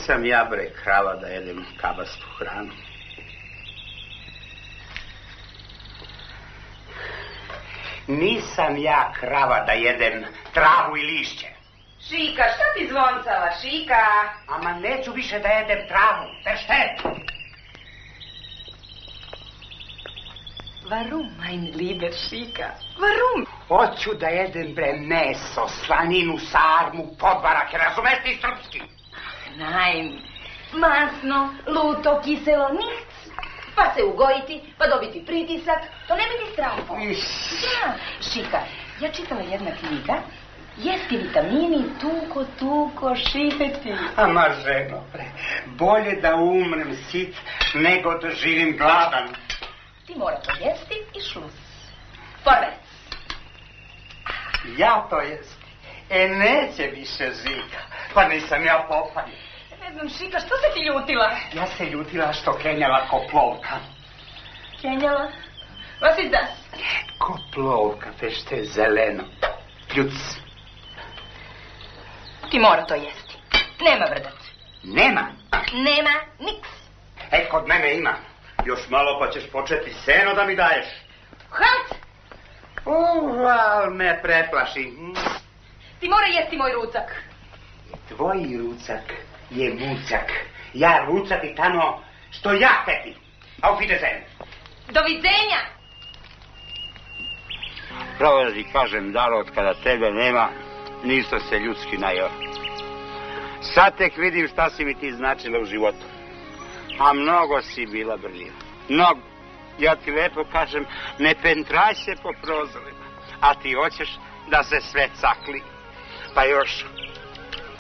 Nisam ja, bre, krava da jedem kabastu hranu. Nisam ja krava da jedem travu i lišće. Šika, šta ti zvoncala, Šika? Ama neću više da jedem travu, versteht? Warum, mein lieber Šika? Warum? Hoću da jedem, bre, meso, slaninu, sarmu, podvarake, razumeš ti srpski? Nein, masno, luto, kiselo, nichts. Pa se ugojiti, pa dobiti pritisak, to ne bi ti strahno. Da, Šika, ja čitala jedna knjiga, jesti vitamini, tuko, šipeti. Ama ženo, bre, bolje da umrem sit nego da živim gladan. Ti mora to jesti i šlus. Vorwärts. Ja to jesti? Neće više Žika, pa nisam ja popaljen. Ne znam, Šika, što se ti ljutila? Ja se ljutila što kenjala ko plovka. Kenjala? Was ist das? Ko plovka, te što je zeleno. Pljuc. Ti mora to jesti. Nema vrdac. Nema? Nema niks. Kod mene ima. Još malo pa ćeš početi seno da mi daješ. Halt! Al me preplaši. Ti mora jesti moj rucak. Tvoj rucak je mucak. Ja rucati tamo što ja hteti. Auf Wiedersehen. Doviđenja! Pravo da ti kažem, Daro, od kada tebe nema, ništa se ljudski najao. Sad tek vidim šta si mi ti značila u životu. A mnogo si bila brljiva. Mnogo. Ja ti lepo kažem, ne pentraj se po prozorima. A ti hoćeš da se sve cakli. Pa još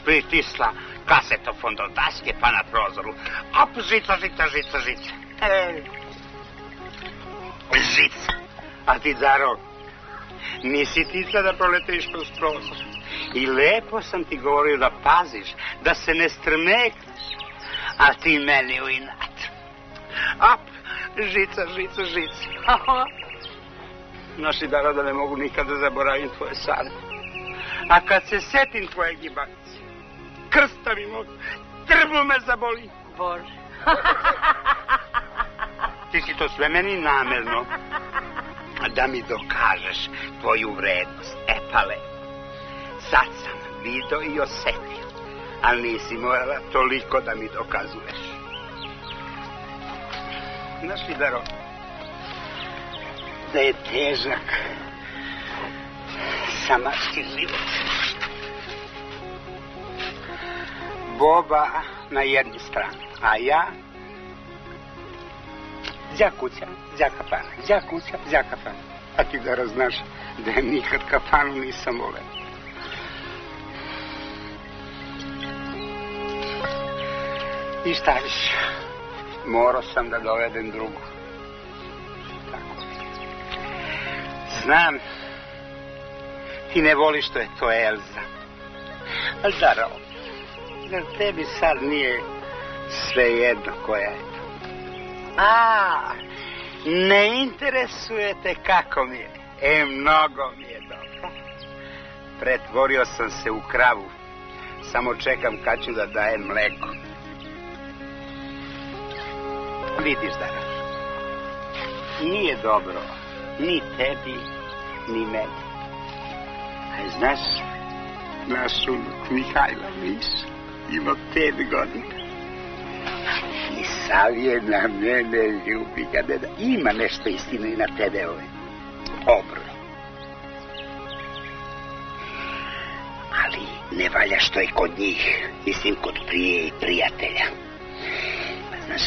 pritisla kasetofon do daske pa na prozoru. Op, žica. Žica. A ti, Daro, nisi ti sada proletiš kroz prozor. I lepo sam ti govorio da paziš, da se ne strmekneš. A ti meni u inat. Op, žica. Naši, Daro, da ne mogu nikada zaboraviti tvoje sane. A kad se setim tvoje gibavice, krsta mi mogu, trbu me zaboli. Bože. Ti si to sve meni namerno. Da mi dokažeš tvoju vrednost. Pale, sad sam vidio i osetio, ali nisi morala toliko da mi dokazuješ. Znaš li, Daro, da je težak samački život. Boba na jednu stranu, a ja đa kuća, đa kafana, đa kuća, đa kafana. A ti, Daro, znaš da je nikad kafanu nisam voleo. I šta viš, morao sam da dovedem drugu. Tako. Znam, ti ne voliš što je to Elza. Ali, Daro, da tebi sad nije svejedno koja je to. Ne interesuje te kako mi je. Mnogo mi je dobro. Pretvorio sam se u kravu. Samo čekam kad ću da dajem mleko. Vidiš, Daro, nije dobro ni tebi, ni meni. A znaš, naš unuk Mihajla Miša ima 5 godina. I sav je na mene ljubi kada ima nešto istine i na tebe ove. Dobro. Ali ne valja što je kod njih, mislim kod prije i prijatelja. Pa znaš,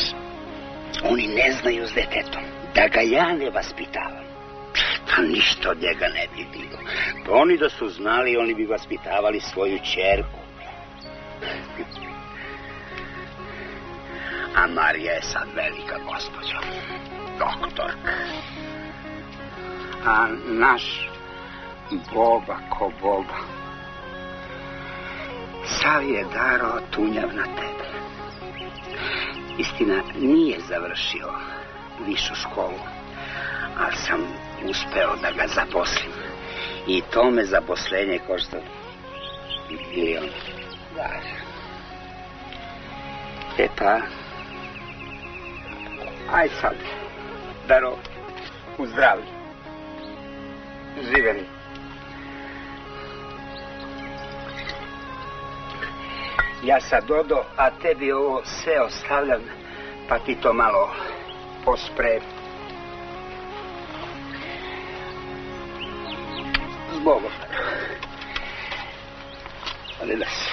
oni ne znaju s detetom, da ga ja ne vaspitavam. Pa ništa od njega ne bi bilo. Pa oni da su znali, oni bi vaspitavali svoju ćerku. A Marija je sad velika gospođa, doktorka. A naš Boba ko Boba, sav je, Daro, tunjav na tebe. Istina, nije završio višu školu, ali sam uspeo da ga zaposlim. I to me zaposlenje košta $1.000.000. Eta, aj sad, Daro, u zdravlju. Živeli. Ja sad odo, a tebi ovo sve ostavljam, pa ti to malo pospre. Zbogom. Ali da se.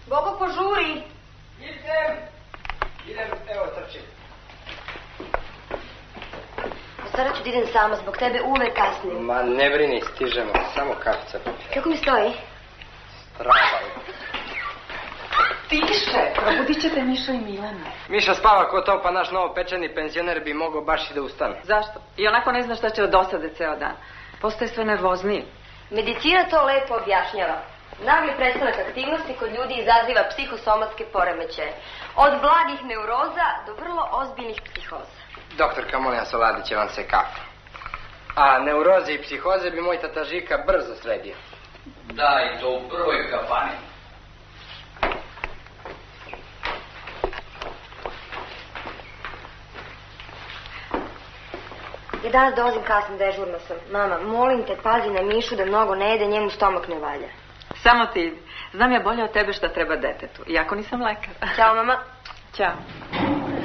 Bobo, požuri. Idem, evo trčim. Sada ću da idem sama, zbog tebe uvek kasnim. Ma ne brini, stižemo, samo kafica. Kako mi stoji? Strapaj. Tiše, probudit ćete Miša i Milana. Miša spava ko to, pa naš novo pečeni penzioner bi mogao baš i da ustane. Zašto? I onako ne zna šta će od dosade ceo dan. Postaje sve nervozniji. Medicina to lepo objašnjava. Nagli prestanak aktivnosti kod ljudi izaziva psihosomatske poremećaje. Od blagih neuroza do vrlo ozbiljnih psihoza. Doktorka, molim vas, oladit će vam se kafa. A neuroze i psihoze bi moj tata Žika brzo sredio. Da, i to u prvoj kafani. Ja danas dolazim kasno, dežurna sam. Mama, molim te, pazi na Mišu da mnogo ne jede, njemu stomak ne valja. Samo ti idi. Znam ja bolje od tebe šta treba detetu, iako nisam lekar. Ćao, mama. Ćao.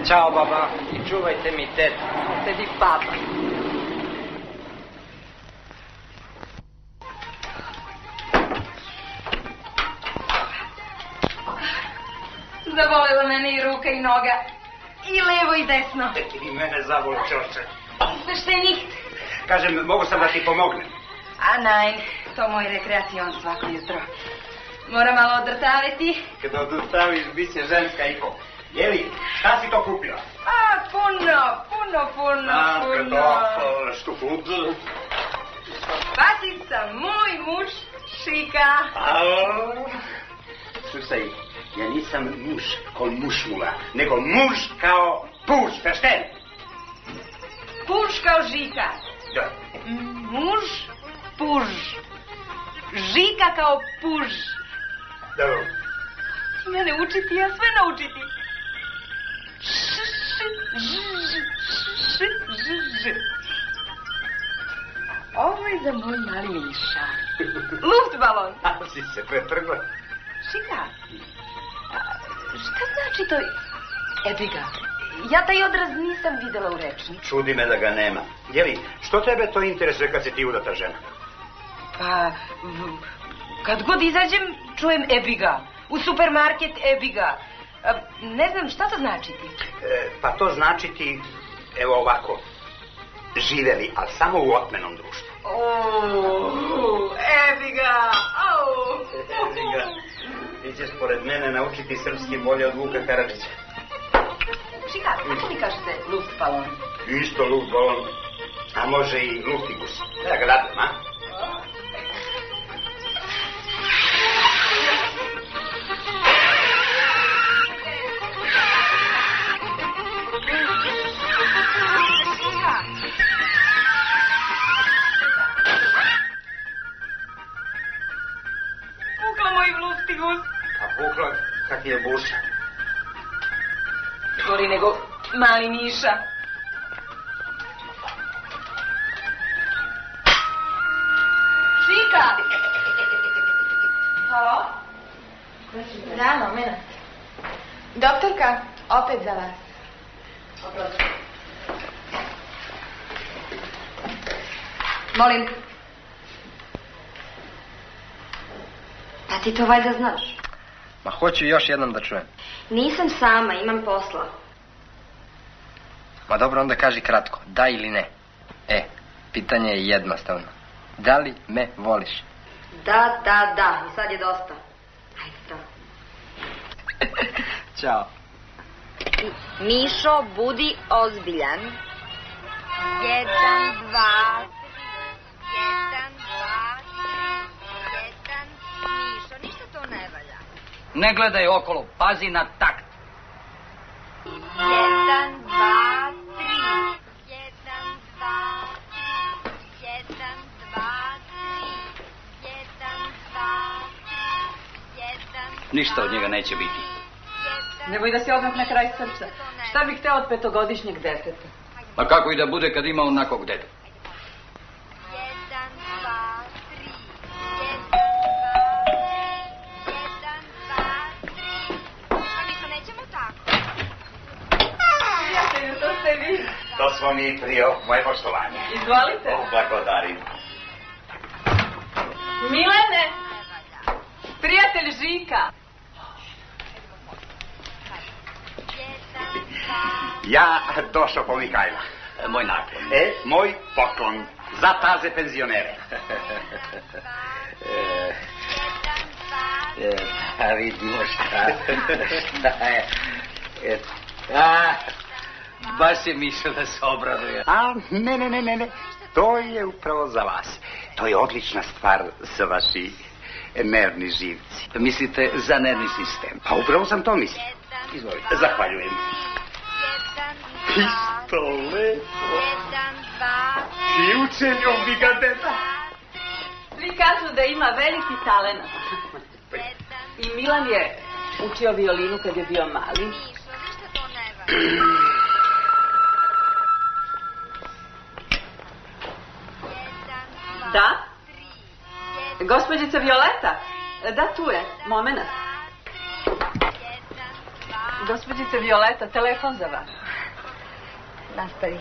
Ćao, baba, i čuvajte mi tetu. Tebi baba. Zabolila mene i ruka i noga. I levo i desno. I mene zavoli, čoče. Sve nicht. Kažem, mogu sam da ti pomognem. A nein, to moj rekreacion svako jutro. Moram malo odrtaviti. Kada odstaviš, bit će ženska i po. Jeli, šta si to kupila? A, puno. Što budu? Patica, moj muž, Šika. Slušaj, Ja nisam muž kao mušmula, nego muž kao puž, verstehen? Puž kao Žika. Da. Muž, puž. Žika kao puž. Dobro. Ti mene učiti, ja sve naučiti. Ovo je za moj mali Miša. Luftbalon. Ako si se pretrgla. Šika, šta znači to ebiga? Ja taj odraz nisam videla u rečniku. Čudi me da ga nema. Jeli, što tebe to interesuje kad si ti udata žena? Pa, kad god izađem, čujem ebiga. U supermarket ebiga. Ne znam, šta to znači ti? Pa to znači ti, evo ovako, živeli, ali samo u otmenom društvu. Ebiga! Ebiga, ti ćeš pored mene naučiti srpski bolje od Vuka Karadžića. Šika, kako mi kažete luftbalon? Isto luftbalon, a može i luftigus. Da ga radim, a? Pukla moj luftigus. A pukla, kak je buša. Gori nego mali Miša. Šika! Halo? Da, moment. Doktorka, opet za vas. Molim. Pa ti to valjda znaš. Ma hoću još jednom da čujem. Nisam sama, imam posla. Ma dobro, onda kaži kratko, da ili ne. Pitanje je jednostavno. Da li me voliš? Da, i sad je dosta. Ajde to. Ćao. Mišo, budi ozbiljan. 1, 2, 1, 2, 3, 1. Mišo, ništa to ne valja. Ne gledaj okolo, pazi na takt. 1, 2, 3. 1, 2, 3. 1, 2, 3. 1, 2, 3. 1, 2, 3. Ništa od njega neće biti. Nemoj da si odmah na kraj srca. Šta bih hteo od 5-godišnjeg deteta? A kako i da bude kad ima onakvog deda? 1, 2, 3. 1, 2, 3. 1, 2, 3. Pa Mišo, nećemo tako. Prijatelju, to ste vi. To smo mi, Prio, moje poštovanje. Izvolite. Blagodarim. Milene! Prijatelj Žika. Ja došao po Mihajla. Moj naklon. Moj poklon za taze penzionere. A vidimo šta je. Baš je mislio da se obraduje. A, ne. To je upravo za vas. To je odlična stvar za vaši nervni živci. Mislite za nervni sistem? Pa upravo sam to mislio. Izvolite. Zahvaljujem. Isto lepo. 1, 2, I učenju bi ga deda. Svi kažu da ima veliki talenat. I Milan je učio violinu kad je bio mali. Mišo, ništa to ne valja. Da? Gospođica Violeta? Da, tu je. Momenat. Gospođice Violeta, telefon za vas. Nastavi.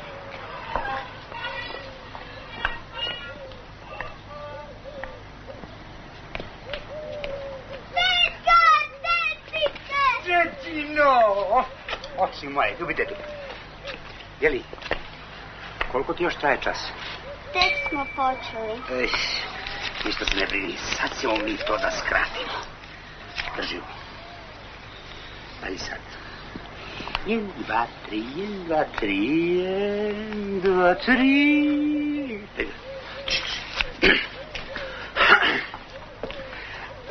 Djetino! Oči moje, ljubi dedu. Jeli, koliko ti još traje čas? Tek smo počeli. Ništa se ne brini, sad ćemo mi to da skratimo. Drži ovo. Ajde sad. 1, 2, 3, 1, 2, 3, 1, 2, 3.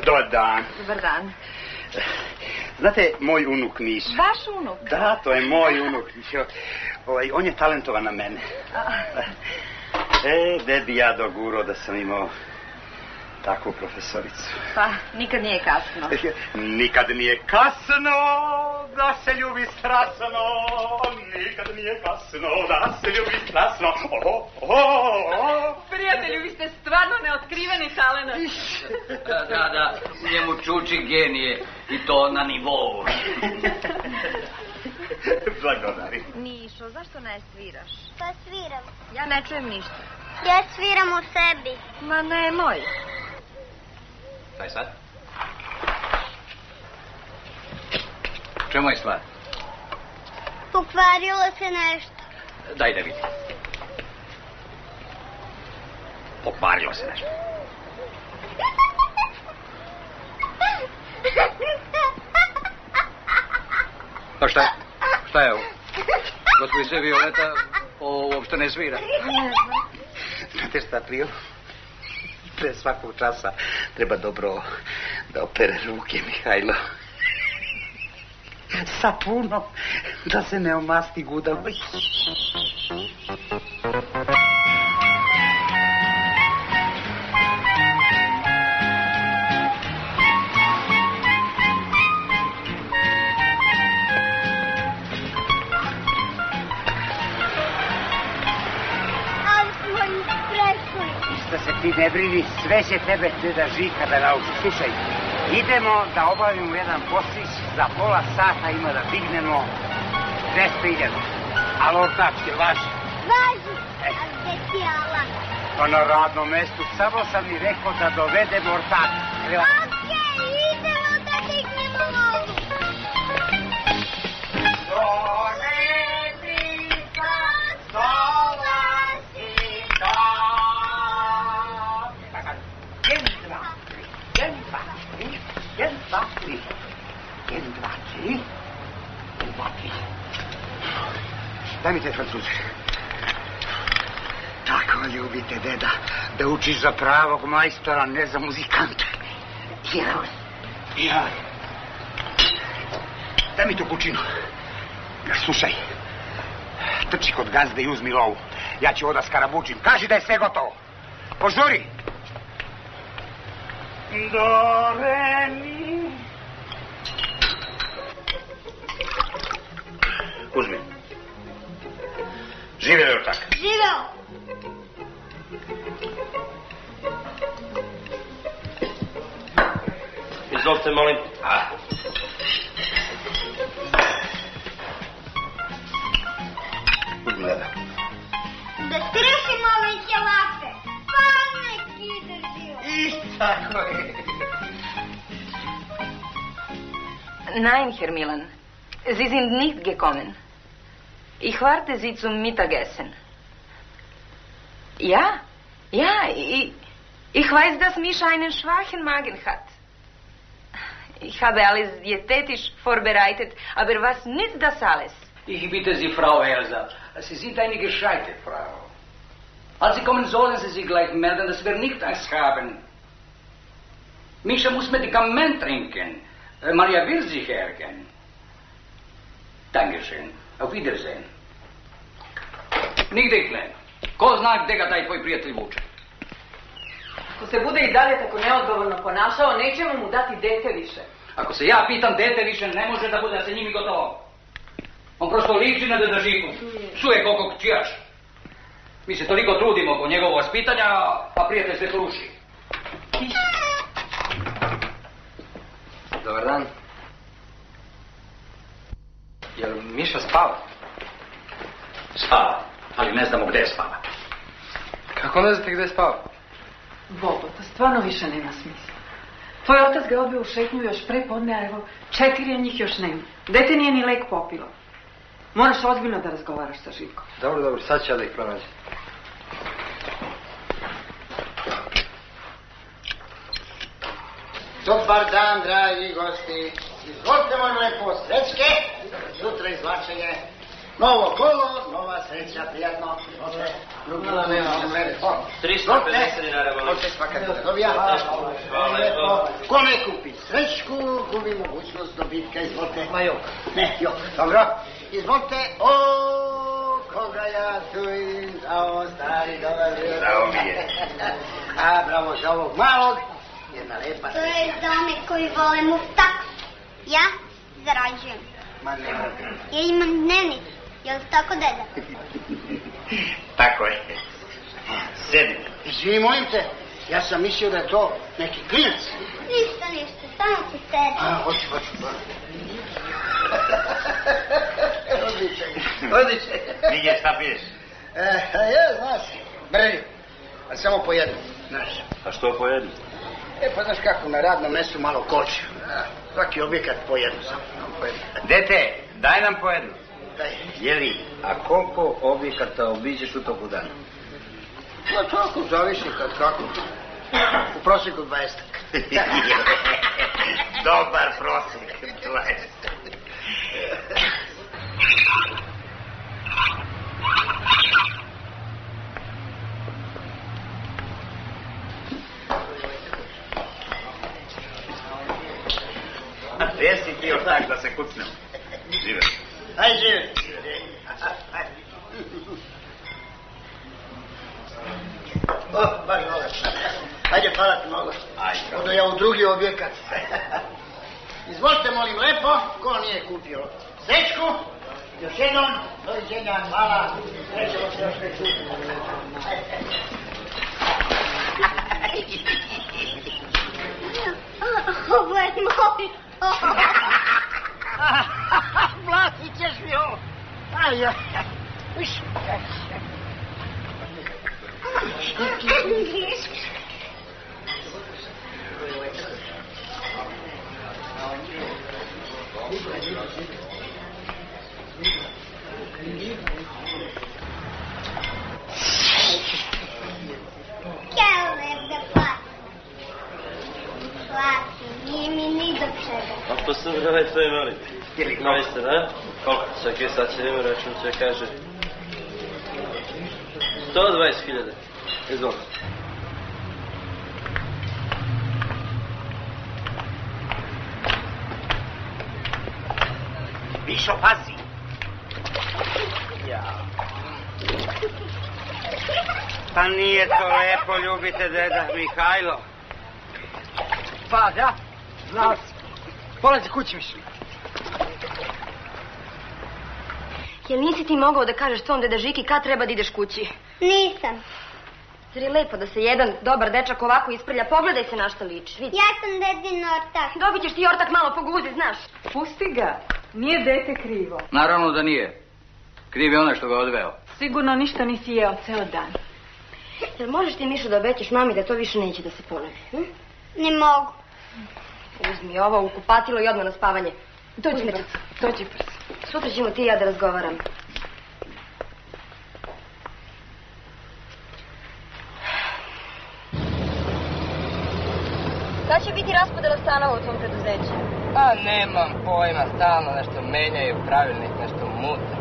Dobar dan. Dobar dan. Znate, moj unuk Miša. Vaš unuk? Da, to je moj unuk. On je talentovan na mene. Gde bi ja dogurao da sam imao takvu profesoricu? Pa, nikad nije kasno. Nikad nije kasno da se ljubi strasno. Nikad nije kasno da se ljubi strasno. Prijatelju, vi ste stvarno neotkriveni talenat. Da, njemu čuči genije i to na nivou. Blagodari. Mišo, zašto ne sviraš? Pa sviram. Ja ne čujem ništa. Ja sviram u sebi. Ma nemoj. Šta je sad? Čemu je stvar? Pokvarilo se nešto. Daj da vidim. Pokvarilo se nešto. Pa šta je? Šta je ovo? Gospođice Violeta, ovo uopšte ne svira. Znate šta, Prio? Pre svakog časa treba dobro da opere ruke, Mihajlo. Sapunom, da se ne omasti gudalo. Da se ti ne brini, sve će tebe deda Žika da nauči. Slušaj, idemo da obavimo jedan poslić, za pola sata ima da dignemo 200.000. Ali ortačke, važi? Važi. A gde ti alat? Pa na radnom mestu, samo sam mi rekao da dovedemo ortačke. Okej, idemo da dignemo lovu. Daj mi te Francuze. Tako ljubite, deda, da učiš za pravog majstora, ne za muzikanta. Ja. Daj mi tu kućinu. Slušaj, trči kod gazde i uzmi lovu. Ja ću ovo da skarabučim. Kaži da je sve gotovo. Požuri. Do, re, mi. Uzmi. Živeo ortak. Živeo. Izvolite, molim. Uzmi, deda. Da stršimo ove ćevape. Pa neki držio. I tako je. Nein, Herr Milan. Sie sind nicht gekommen. Ich warte Sie zum Mittagessen. Ja, ich weiß, dass Mischa einen schwachen Magen hat. Ich habe alles diätetisch vorbereitet, aber was nützt das alles? Ich bitte Sie, Frau Elsa, Sie sind eine gescheite Frau. Als Sie kommen, sollen Sie sich gleich melden, dass wir nicht Angst haben. Mischa muss Medikament trinken. Maria will sich ärgern. Dankeschön. Auf Wiedersehen. Nigde ih nema. Ko zna gde ga taj tvoj prijatelj vuče? Ako se bude i dalje tako neodgovorno ponašao, nećemo mu dati dete više. Ako se ja pitam, dete više ne može da bude sa njimi gotovo. On prosto liči na deda Žiku. Psuje koliko kćijaš. Mi se toliko trudimo oko njegovog vaspitanja, a prijatelj se kruši. Dobar dan. Jel Miša spava? Spava, ali ne znamo gde spava. Kako ne znate gde spava? Bobo, to stvarno više nema smisla. Tvoj otac ga odbio u šetnju još pre podne, a evo 4 njih još nema. Dete nije ni lek popilo. Moraš ozbiljno da razgovaraš sa Živkom. Dobro, sad ću ja da ih pronađem. Dobar dan, dragi gosti. Izvolite, moje lepo, srećke. Sutra izvlačenje. Novo kolo, nova sreća, prijatno. Izvolite. Drugila nema, lepo. 350 dinara, volim. Izvolite, svaka te dobija. Hvala lepo. Ko ne kupi srećku gubi mogućnost dobitka, izvolite. Ma jok. Ne, jok, dobro. Izvolite, koga ja tu zao, stari, dobar je. Zao mi je. A, bravo za ovog malog. Jedna lepa To je za one koji vole muftak. Ja zarađujem. Ma ne mogu. Ja imam dnevnik. Jel tako, deda? Tako je. Sedi. Izvini, molim te, ja sam mislio da je to neki klinac. Ništa, samo ti sedi. Hoću. Odličan. Mige, šta piješ? Znaš, brlju. Ali samo po jednu, znaš. A što po jednu? Pa znaš kako, na radnom mjestu malo koči. Svaki objekat po jednu samo. Dete, daj nam po jednu. Daj. Jeli, a koliko objekata obiđeš u toku dana? Pa tako, zavisi kad kako. U prosjeku 20. Dobar prosjek, 20. Gdje si ti otak da se kucnemo? Žive. Aj, žive. Baš dobro. Ajde, hvala ti malo. Odo ja u drugi objekat. Izvolite, molim, lepo, ko nije kupio srećku. Još jednom, doviđenja, hvala. Nećemo se još ne čuti. Ovo je moj. Platit ćeš mi ovo. Aj. Nije mi ni do čega. A to sam ga već sve volite. Mali ste, da? Koliko? Čekaj, sad će nema račun, sve kaže. 120.000. Izvolite. Mišo, pazi. Pa nije to lepo, ljubite deda Mihajlo. Pa, da, znao si. Polazi kući više. Jel nisi ti mogao da kažeš tvom deda Žiki kad treba da ideš kući? Nisam. Zar je lepo da se jedan dobar dečak ovako isprlja? Pogledaj se na šta liči. Vidi. Ja sam dedin ortak. Dobit ćeš ti ortak malo po guzi, znaš. Pusti ga. Nije dete krivo. Naravno da nije. Kriv je onaj što ga odveo. Sigurno ništa nisi jeo ceo dan. Jel možeš ti, Mišo, da obećaš mami da to više neće da se ponovi? Ne mogu. Uzmi ovo u kupatilo i odmah na spavanje. Dođi, Mrca. Dođi brzo. Sutra ćemo ti i ja da razgovaram. Kad će biti raspodela stanova u tvom preduzeću? Pa nemam pojma, stalno nešto menjaju, pravilnik nešto mute.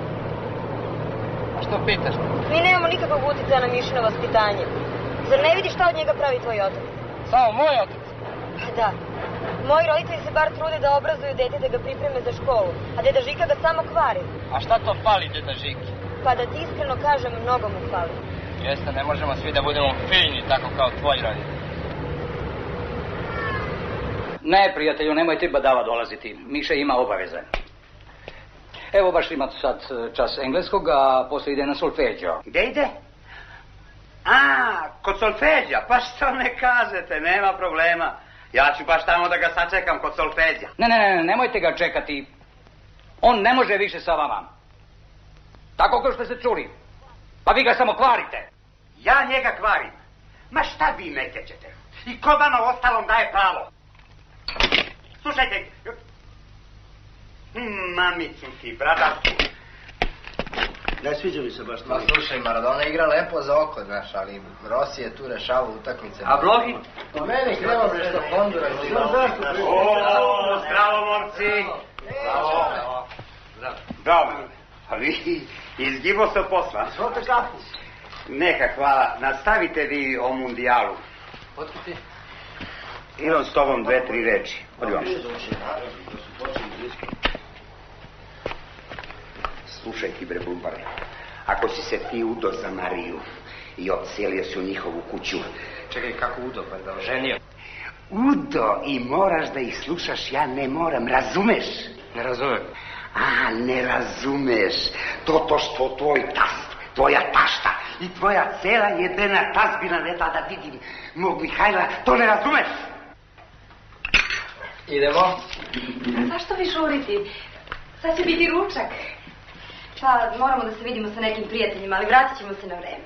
A što pitaš? Mi nemamo nikakvog utjecaja na Mišino vaspitanje. Zar ne vidiš šta od njega pravi tvoj otac? Samo moj otac? Da. Moji roditelji se bar trude da obrazuju dete, da ga pripreme za školu, a deda Žika ga samo kvari. A šta to fali, deda Žiki? Pa da ti iskreno kažem, mnogo mu fali. Jeste, ne možemo svi da budemo fini, tako kao tvoji roditelji. Ne, prijatelju, nemoj ti badava dolaziti. Miša ima obaveze. Evo baš ima sad čas engleskog, a poslije ide na solfeđo. Gdje ide? Kod solfeđa, pa što ne kažete, nema problema. Ja ću baš tamo da ga sačekam kod solfeđa. Ne, nemojte ga čekati. On ne može više sa vama. Tako kao što ste čuli. Pa vi ga samo kvarite. Ja njega kvarim. Ma šta vi mekećete? I ko vama ostalom daje pravo? Slušajte. Mamicu ti, bradavku. Ne sviđa mi se baš to. Ma slušaj, Maradona igra lepo za oko, znaš, ali Rossi je tu rešavao utakmice. A Blogi? Pa meni kreva nešto Honduras. Zdravo, momci. Dobro. Pa vi izgibo se posla. Svote kapu. Neka, hvala. Nastavite vi o mundijalu. Otkud ti? Imam s tobom 2-3 reči. Odi vam. Slušaj ti, bre, bumbare. Ako si se ti udo za Mariju i odselio si u njihovu kuću... Čekaj, kako udo, pa da oženio? Udo i moraš da ih slušaš, ja ne moram, razumeš? Ne razumem. A, ne razumeš. To što tvoj tast, tvoja tašta i tvoja cela jebena tazbina ne da vidim mog Mihajla, to ne razumeš? Idemo. Zašto vi žuriti? Sad će biti ručak. Pa, moramo da se vidimo sa nekim prijateljima, ali vratit ćemo se na vreme.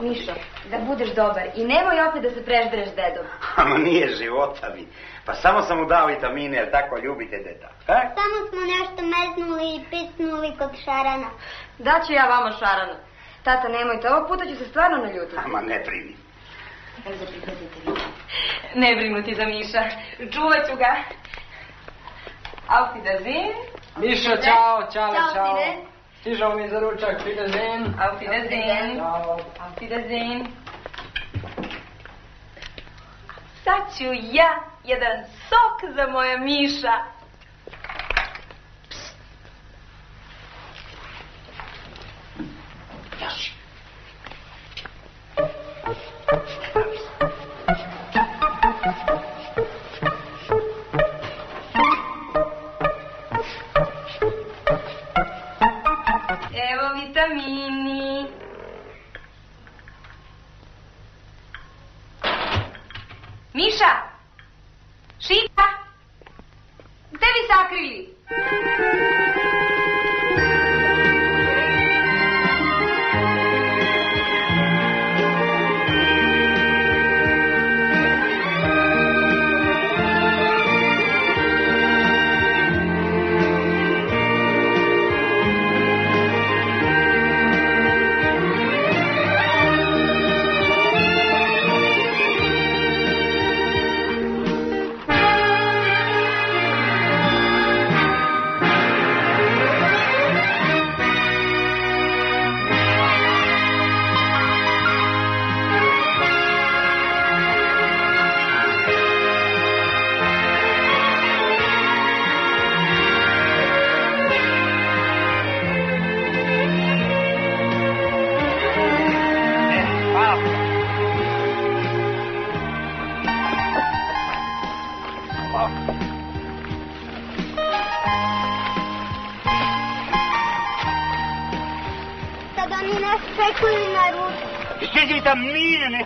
Mišo, da budeš dobar i nemoj opet da se preždereš dedom. Ama nije života mi. Pa samo sam mu dao vitamine, jer tako ljubite deda. Samo smo nešto meznuli i pisnuli kod šarana. Daću ja vama šarana. Tata, nemojte, ovog puta ću se stvarno naljutiti. Ama ne brini. Evo da prihvatite vi. Ne brinuti za Miša. Čuvat ću ga. Auf Wiedersehen. Miša, čao, čao. Sine. Stižao mi za ručak, Wiedersehen. Auf Wiedersehen. Čao. Auf Wiedersehen. Sad ću ja jedan sok za moja Miša. Jaši. Evo vitamini. Miša! Šika! Gde vi sakrili? Sad oni nas čekuju na ručak. Stiži vitamine, ne?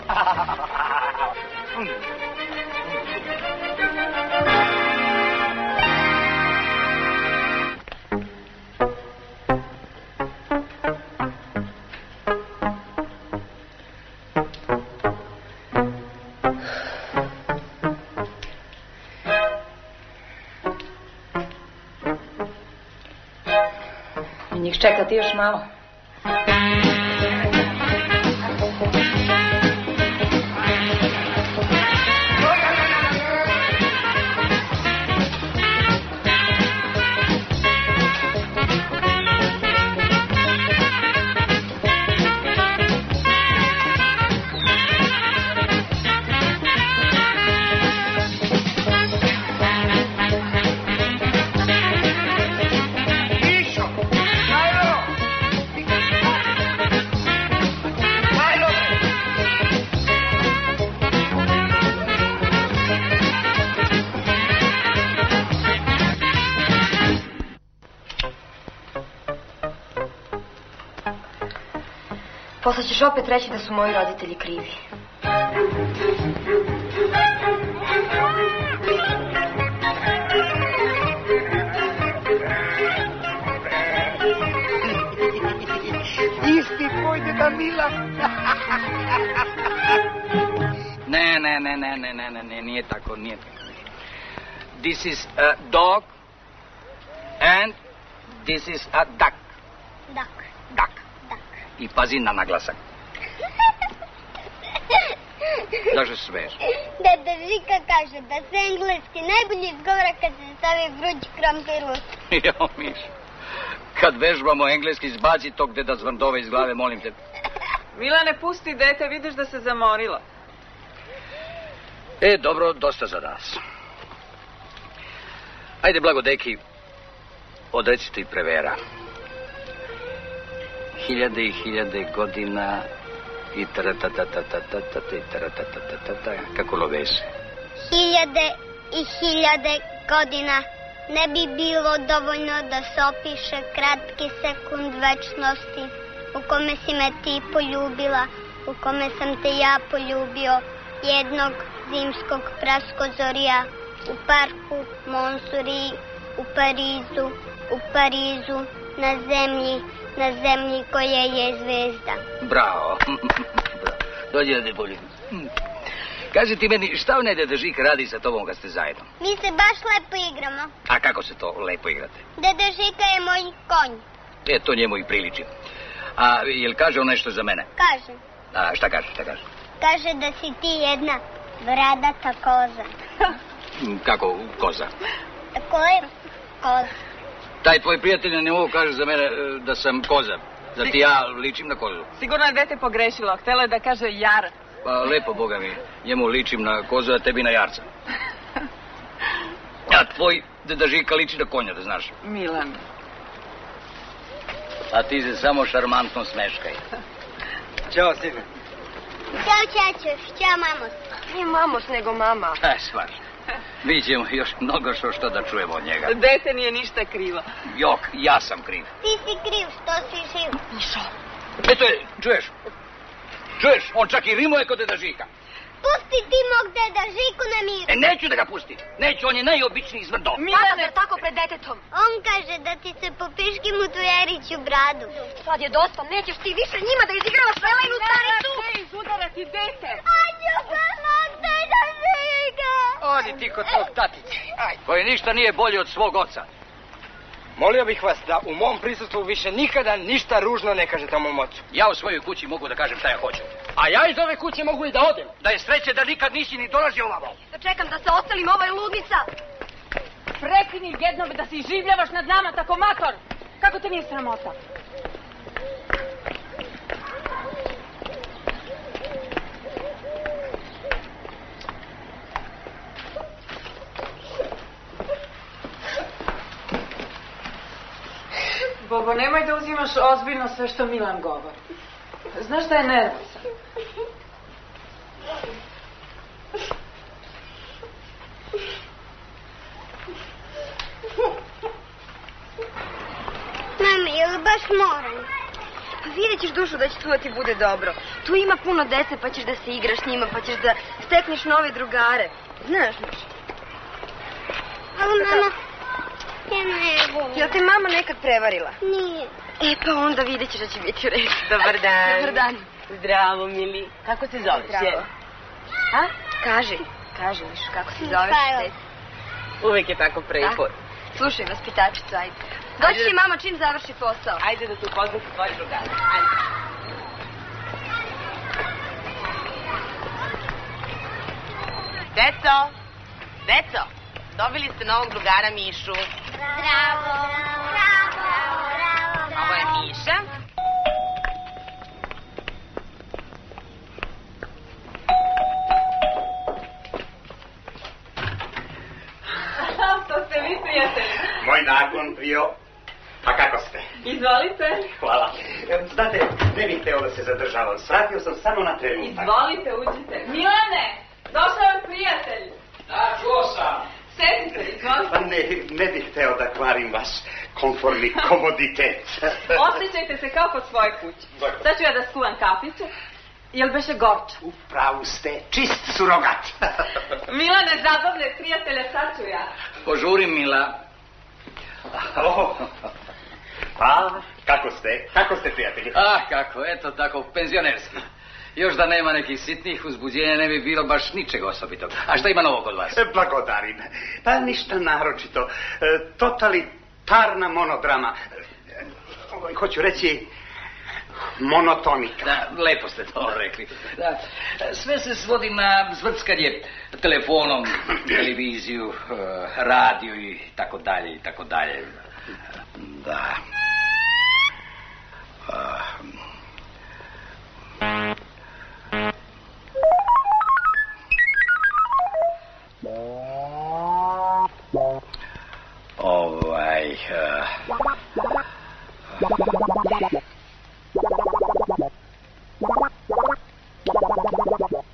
Njih čekati još malo. Posle ćeš opet reći da su moji roditelji krivi. Isti tvoj deda Mila. Ne, nije tako, nije tako. This is a dog and this is a duck. Duck. I pazi na naglasak. Zašto se smeješ? Deda Žika kaže da se engleski najbolje izgovara kad se stavi vruć krompir u usta. Jo, Mišo, kad vežbamo engleski, izbaci tog deda Zvrdova iz glave, molim te. Milane, pusti dete, vidiš da se zamorila. Dobro, dosta za danas. Ajde, blago, deki, odrecite i prevera. 1000 i 1000 godina i kako lovese. 1000 i 1000 godina ne bi bilo dovoljno da se opiše kratki sekund večnosti u kome si me ti poljubila, u kome sam te ja poljubio jednog zimskog praskozorija u parku Montsouris u Parizu, na zemlji koja je zvezda. Bravo. Dođi da te poljubim. Kaži ti meni, šta onaj Deda Žika radi sa tobom kad ste zajedno? Mi se baš lepo igramo. A kako se to lepo igrate? Deda Žika je moj konj. To njemu i priliči. A jel kaže on nešto za mene? Kaže. A šta kaže? Kaže da si ti jedna bradata koza. Kako koza? Tako je koza. Taj tvoj prijatelj ne mogu kaže za mene da sam koza. Da ti ja ličim na kozu. Sigurno je dete pogrešilo. Htjela je da kaže jar. Pa lepo, Boga mi, njemu ličim na kozu, a tebi na jarca. A tvoj Deda Žika liči na konja, da znaš. Milan. A ti se samo šarmantno smeškaj. Ćao, sine. Ćao, čačo, ćao, mamos. Nije mamos, nego mama. Stvar. Mi ćemo još mnogo što da čujemo od njega. Dete nije ništa krivo. Jok, ja sam kriv. Ti si kriv, što si živ. Mišo. Eto je, čuješ, on čak i rimuje kod Deda Žika. Pusti ti mog Deda Žiku na miru. Neću da ga pustim. Neću, on je najobičniji zvrdo. Milane, tako pred detetom. On kaže da ti se po piški mutueriću bradu. Sad je dosta, nećeš ti više njima da izigravaš Elenu staricu. Ne izudarati dete. Ađo sam mog Deda Žika. Odi ti kod tvog tatice. Koji ništa nije bolji od svog oca. Molio bih vas da u mom prisustvu više nikada ništa ružno ne kažete o mom ocu. Ja u svojoj kući mogu da kažem šta ja hoću. A ja iz ove kuće mogu i da odem. Da je sreće da nikad nisi ni dolazio ovamo. Da čekam da se oselim, ovo je ludnica. Prekini jednom da si življavaš nad nama tako mator. Kako te nije sramota? Bobo, nemoj da uzimaš ozbiljno sve što Milan govori. Znaš da je nervozan. Mami, je li baš moram? Pa vidjet ćeš, Dušo, da će tu da ti bude dobro. Tu ima puno dece, pa ćeš da se igraš s njima, pa ćeš da stekneš nove drugare. Znaš, Miš? Ali mama, ja ne volim. Jel te mama nekad prevarila? Nije. Pa onda vidjet ćeš da će biti u redu. Dobar dan. Dobar dan. Zdravo, mili. Kako se zoveš? Zdravo. A? Kaži, Miš, kako se zoveš? Mihajlo. Uvijek je tako prepor. Slušaj, vaspitačica, ajde. Doći će mama čim završi posao. Ajde da te upoznam sa tvojim drugarom. Ajde. Deco, dobili ste novog drugara Mišu. Bravo. Ovo je Miša. To ste vi, prijatelji. Moj nagon bio. Pa kako ste? Izvolite. Hvala. Znate, ne bih hteo da se zadržavam. Svratio sam samo na trenutak. Izvolite, uđite. Milane, došao je prijatelj. Da, čuo sam. Sedite, izvolite. Pa ne bih hteo da kvarim vaš komforni komoditet. Osjećajte se kao kod svoje kuće. Sad ću ja da skuvam kafiću. Jel beše gorča? Upravo ste, čist surogat. Milane, zabavne prijatelje, sad ću ja. Požurim, Mila. Pa, kako ste prijatelji? Kako, eto tako, penzionerski. Još da nema nekih sitnih uzbuđenja ne bi bilo baš ničeg osobitog. A šta ima novo kod vas? Blagodarim. Pa ništa naročito. Totalitarna monodrama. Hoću reći monotonika. Da, lepo ste to rekli. Da, sve se svodi na zvrckanje telefonom, televiziju, radio i tako dalje i tako dalje. Da.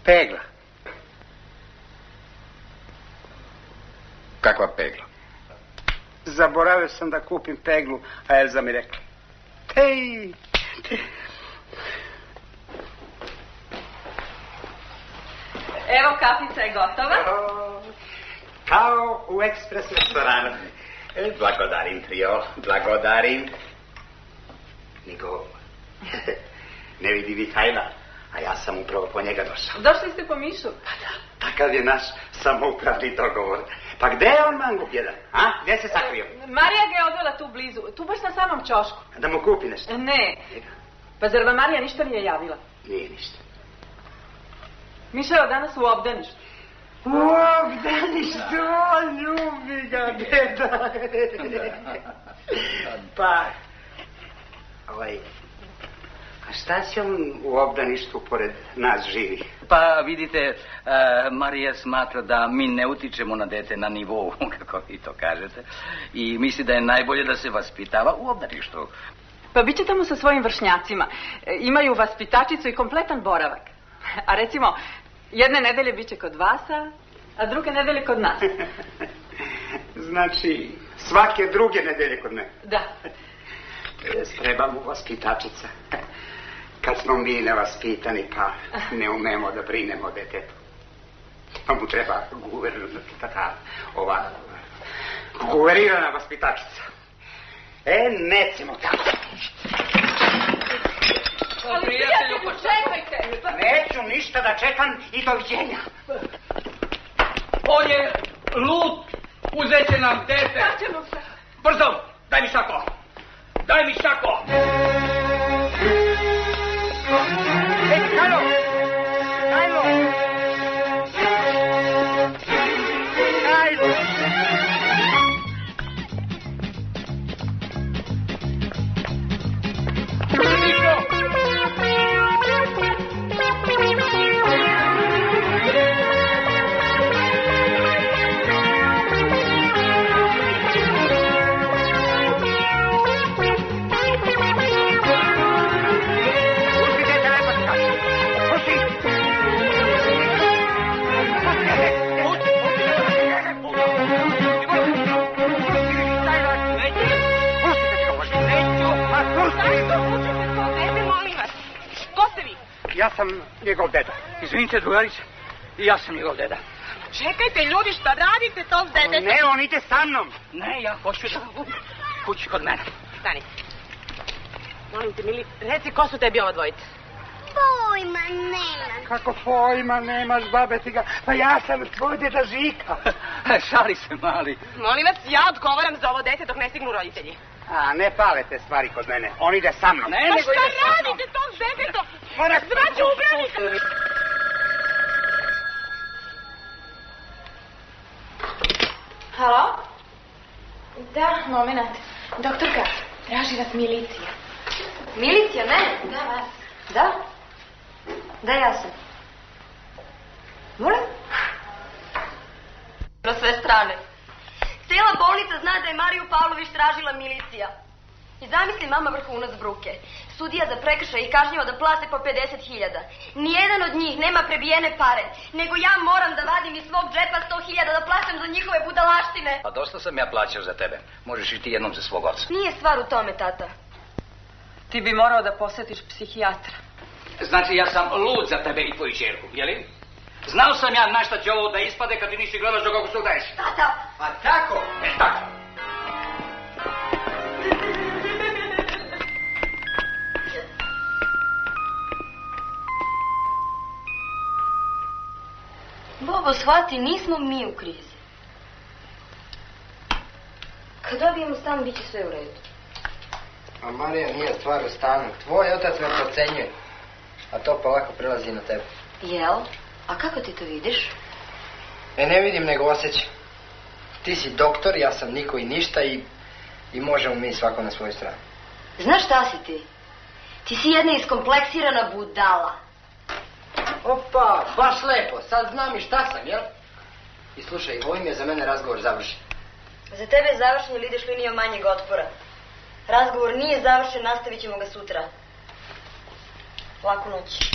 Pegla. Kakva pegla? Zaboravio sam da kupim peglu, a Elza mi rekla. Tej. Evo, kafica je gotova. Kao u ekspres restoranu. Blagodarim, Trio, blagodarim. Nego, ne vidi Mihajla, a ja sam upravo po njega došao. Došli ste po Mišu? Pa da, takav je naš samoupravni dogovor. Pa gde je on mangup jedan, a? Gde se sakrio? Marija ga je odvela tu blizu, tu baš na samom ćošku. Da mu kupi nešto? Ne. Pa zar vam Marija ništa nije javila? Nije ništa. Miša je danas u obdaništu. U obdaništu, ljubi ga, deda. Pa, a šta će on u obdaništu pored nas živi? Pa vidite, Marija smatra da mi ne utičemo na dete na nivou, kako vi to kažete, i misli da je najbolje da se vaspitava u obdaništu. Pa bit će tamo sa svojim vršnjacima. Imaju vaspitačicu i kompletan boravak. A recimo, jedne nedelje bit će kod vas, a druge nedelje kod nas. Znači, svake druge nedelje kod mene? Da. Treba mu vaspitačica. Kad smo mi nevaspitani, pa ne umemo da brinemo o detetu. Pa mu treba guverirana vaspitačica. Nećemo tako. Ali prijatelju, počekajte. Neću ništa da čekam i doviđenja. On je lud, uzet će nam dete. Šta ćemo se? Brzo, daj mi šako. Daj mi šako. Halo! Hajmo! Hajmo! Ja sam njegov deda. Izvinite, drugarice, i ja sam njegov deda. Čekajte, ljudi, šta radite to s detetom? Ne, on ide sa mnom. Ne, ja hoću da kući kod mene. Stani. Molim te, Mili, reci ko su tebi ova dvojica? Pojma nema. Kako pojma nemaš, babe ti ga? Pa ja sam tvoj deda Žika. Šali se, mali. Molim vas, ja odgovaram za ovo dete dok ne stignu roditelji. A, ne pale te stvari kod mene. On ide sa mnom. Ne, Pa nego šta ide sa mnom. radite tom detetom? Zvaću upravnika. Halo? Da, moment. Doktorka, traži vas milicija. Milicija, mene? Da, vas. Da? Da, ja sam. Molim? Na sve strane. Cijela bolnica zna da je Mariju Pavlović tražila milicija. I zamisli mama vrhunac bruke. Sudija za prekršaj i kažnjiva da plate po 50.000. Nijedan od njih nema prebijene pare, nego ja moram da vadim iz svog džepa 100.000 da plaćam za njihove budalaštine. Pa dosta sam ja plaćao za tebe. Možeš i ti jednom za svog oca. Nije stvar u tome, tata. Ti bi morao da posjetiš psihijatra. Znači, ja sam lud za tebe i tvoju čerku, jeli? Znao sam ja na šta će ovo da ispade kad ti nisi gledaš do kako se udaješ. Tata! A tako? Tako. Bobo, shvati, nismo mi u krizi. Kad dobijemo stan, bit će sve u redu. A Marija, nije stvar u stanu. Tvoj otac me procenjuje. A to polako prelazi na tebe. Jel? A kako ti to vidiš? Ne vidim, nego osjećam. Ti si doktor, ja sam niko i ništa i možemo mi svako na svoju stranu. Znaš šta si ti? Ti si jedna iskompleksirana budala. Opa, baš lepo. Sad znam i šta sam, jel? I slušaj, ovim je za mene razgovor završen. Za tebe je završen ili ideš linijom manjeg otpora. Razgovor nije završen, nastavit ćemo ga sutra. Laku noć.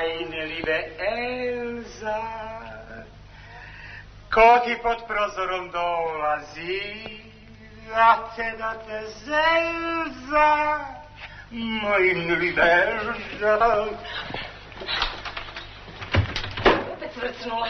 Meine liebe Elza, ko ti pod prozorom dolazi, da te zelza, meine liebe Elza. Opet vrcnula.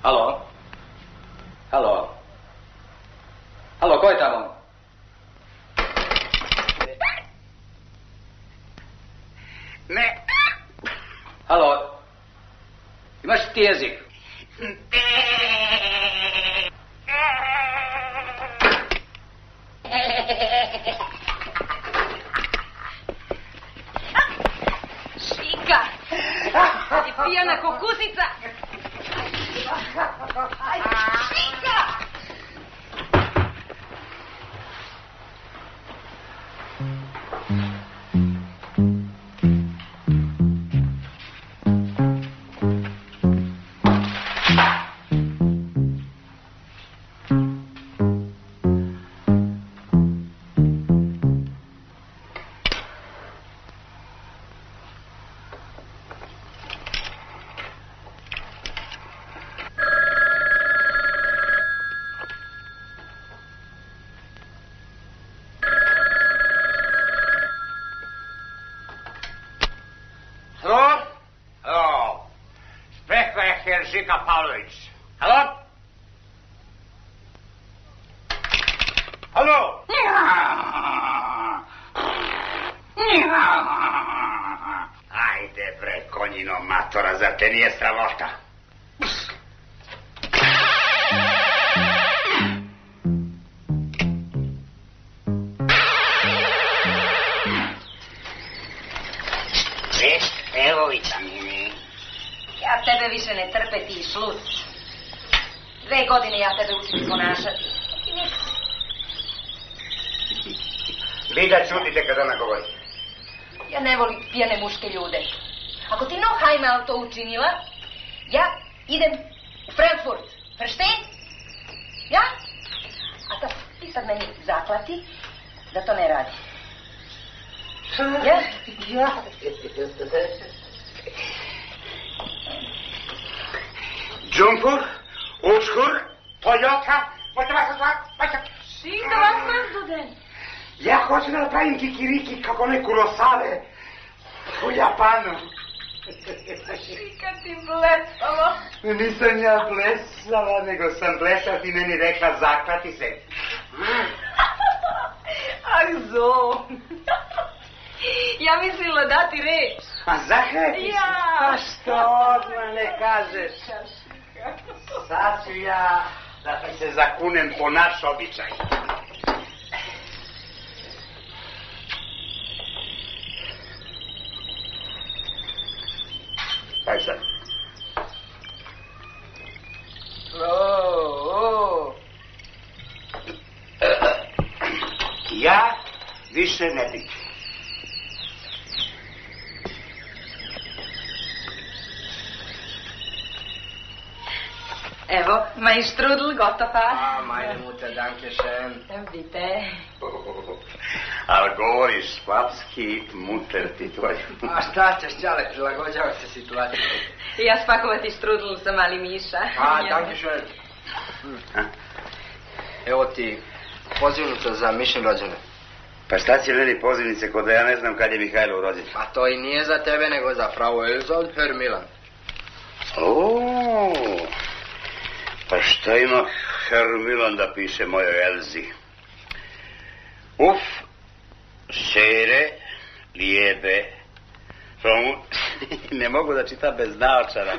Halo? Halo? Halo, ko je tamo? Ne. Halo? Imaš ti jezik? Šika! I pijana kokusica! Šika! Žika Pavlović. Halo? Halo? Ajde bre, konjino matora, zar te nije sramota? Evo vitamini. Ja tebe više ne trpe, ti šluc. 2 godine ja tebe učim ponašati. I ništa. Vi da čutite kad ona govori. Ja ne volim pijane muške ljude. Ako ti noch einmal to učinila, ja idem u Frankfurt. Verstehen? Ja? A ti sad meni zaplati da to ne radi. Ja? Ja. Jumper, Uškur, Toyota, Šika, vas mazuden. Ja hoću da napravim kikiriki kako ne Kurosave u Japanu. Šika, ti blesala. Nisam ja blesala, nego sam blesala, ti meni rekla zaklati se. Aj, zo. Ja mislila dati reč. A zaklati? Ja. Pa što odmah ne kažeš? Sad ću ja da ti se zakunem po naš običaj. Kaj sad? Ja više ne pijem. Evo, mein Strudel, gotova. Meine Mutter, danke schön. Bitte. Ali govoriš papski, muter ti tvoj. A šta ćeš, Čale, prilagođava se situaciji. Ja spakovati Strudel za mali Miša. Danke schön. Evo ti pozivnica za Mišin rođendan. Pa šta će meni pozivnice kod da ja ne znam kad je Mihajlov rođen? A to i nije za tebe, nego za pravu Elza od Herr Milan. Pa šta ima Herr Milan da piše mojoj Elzi? Uf, šere, lijebe, ne mogu da čitam bez naočara.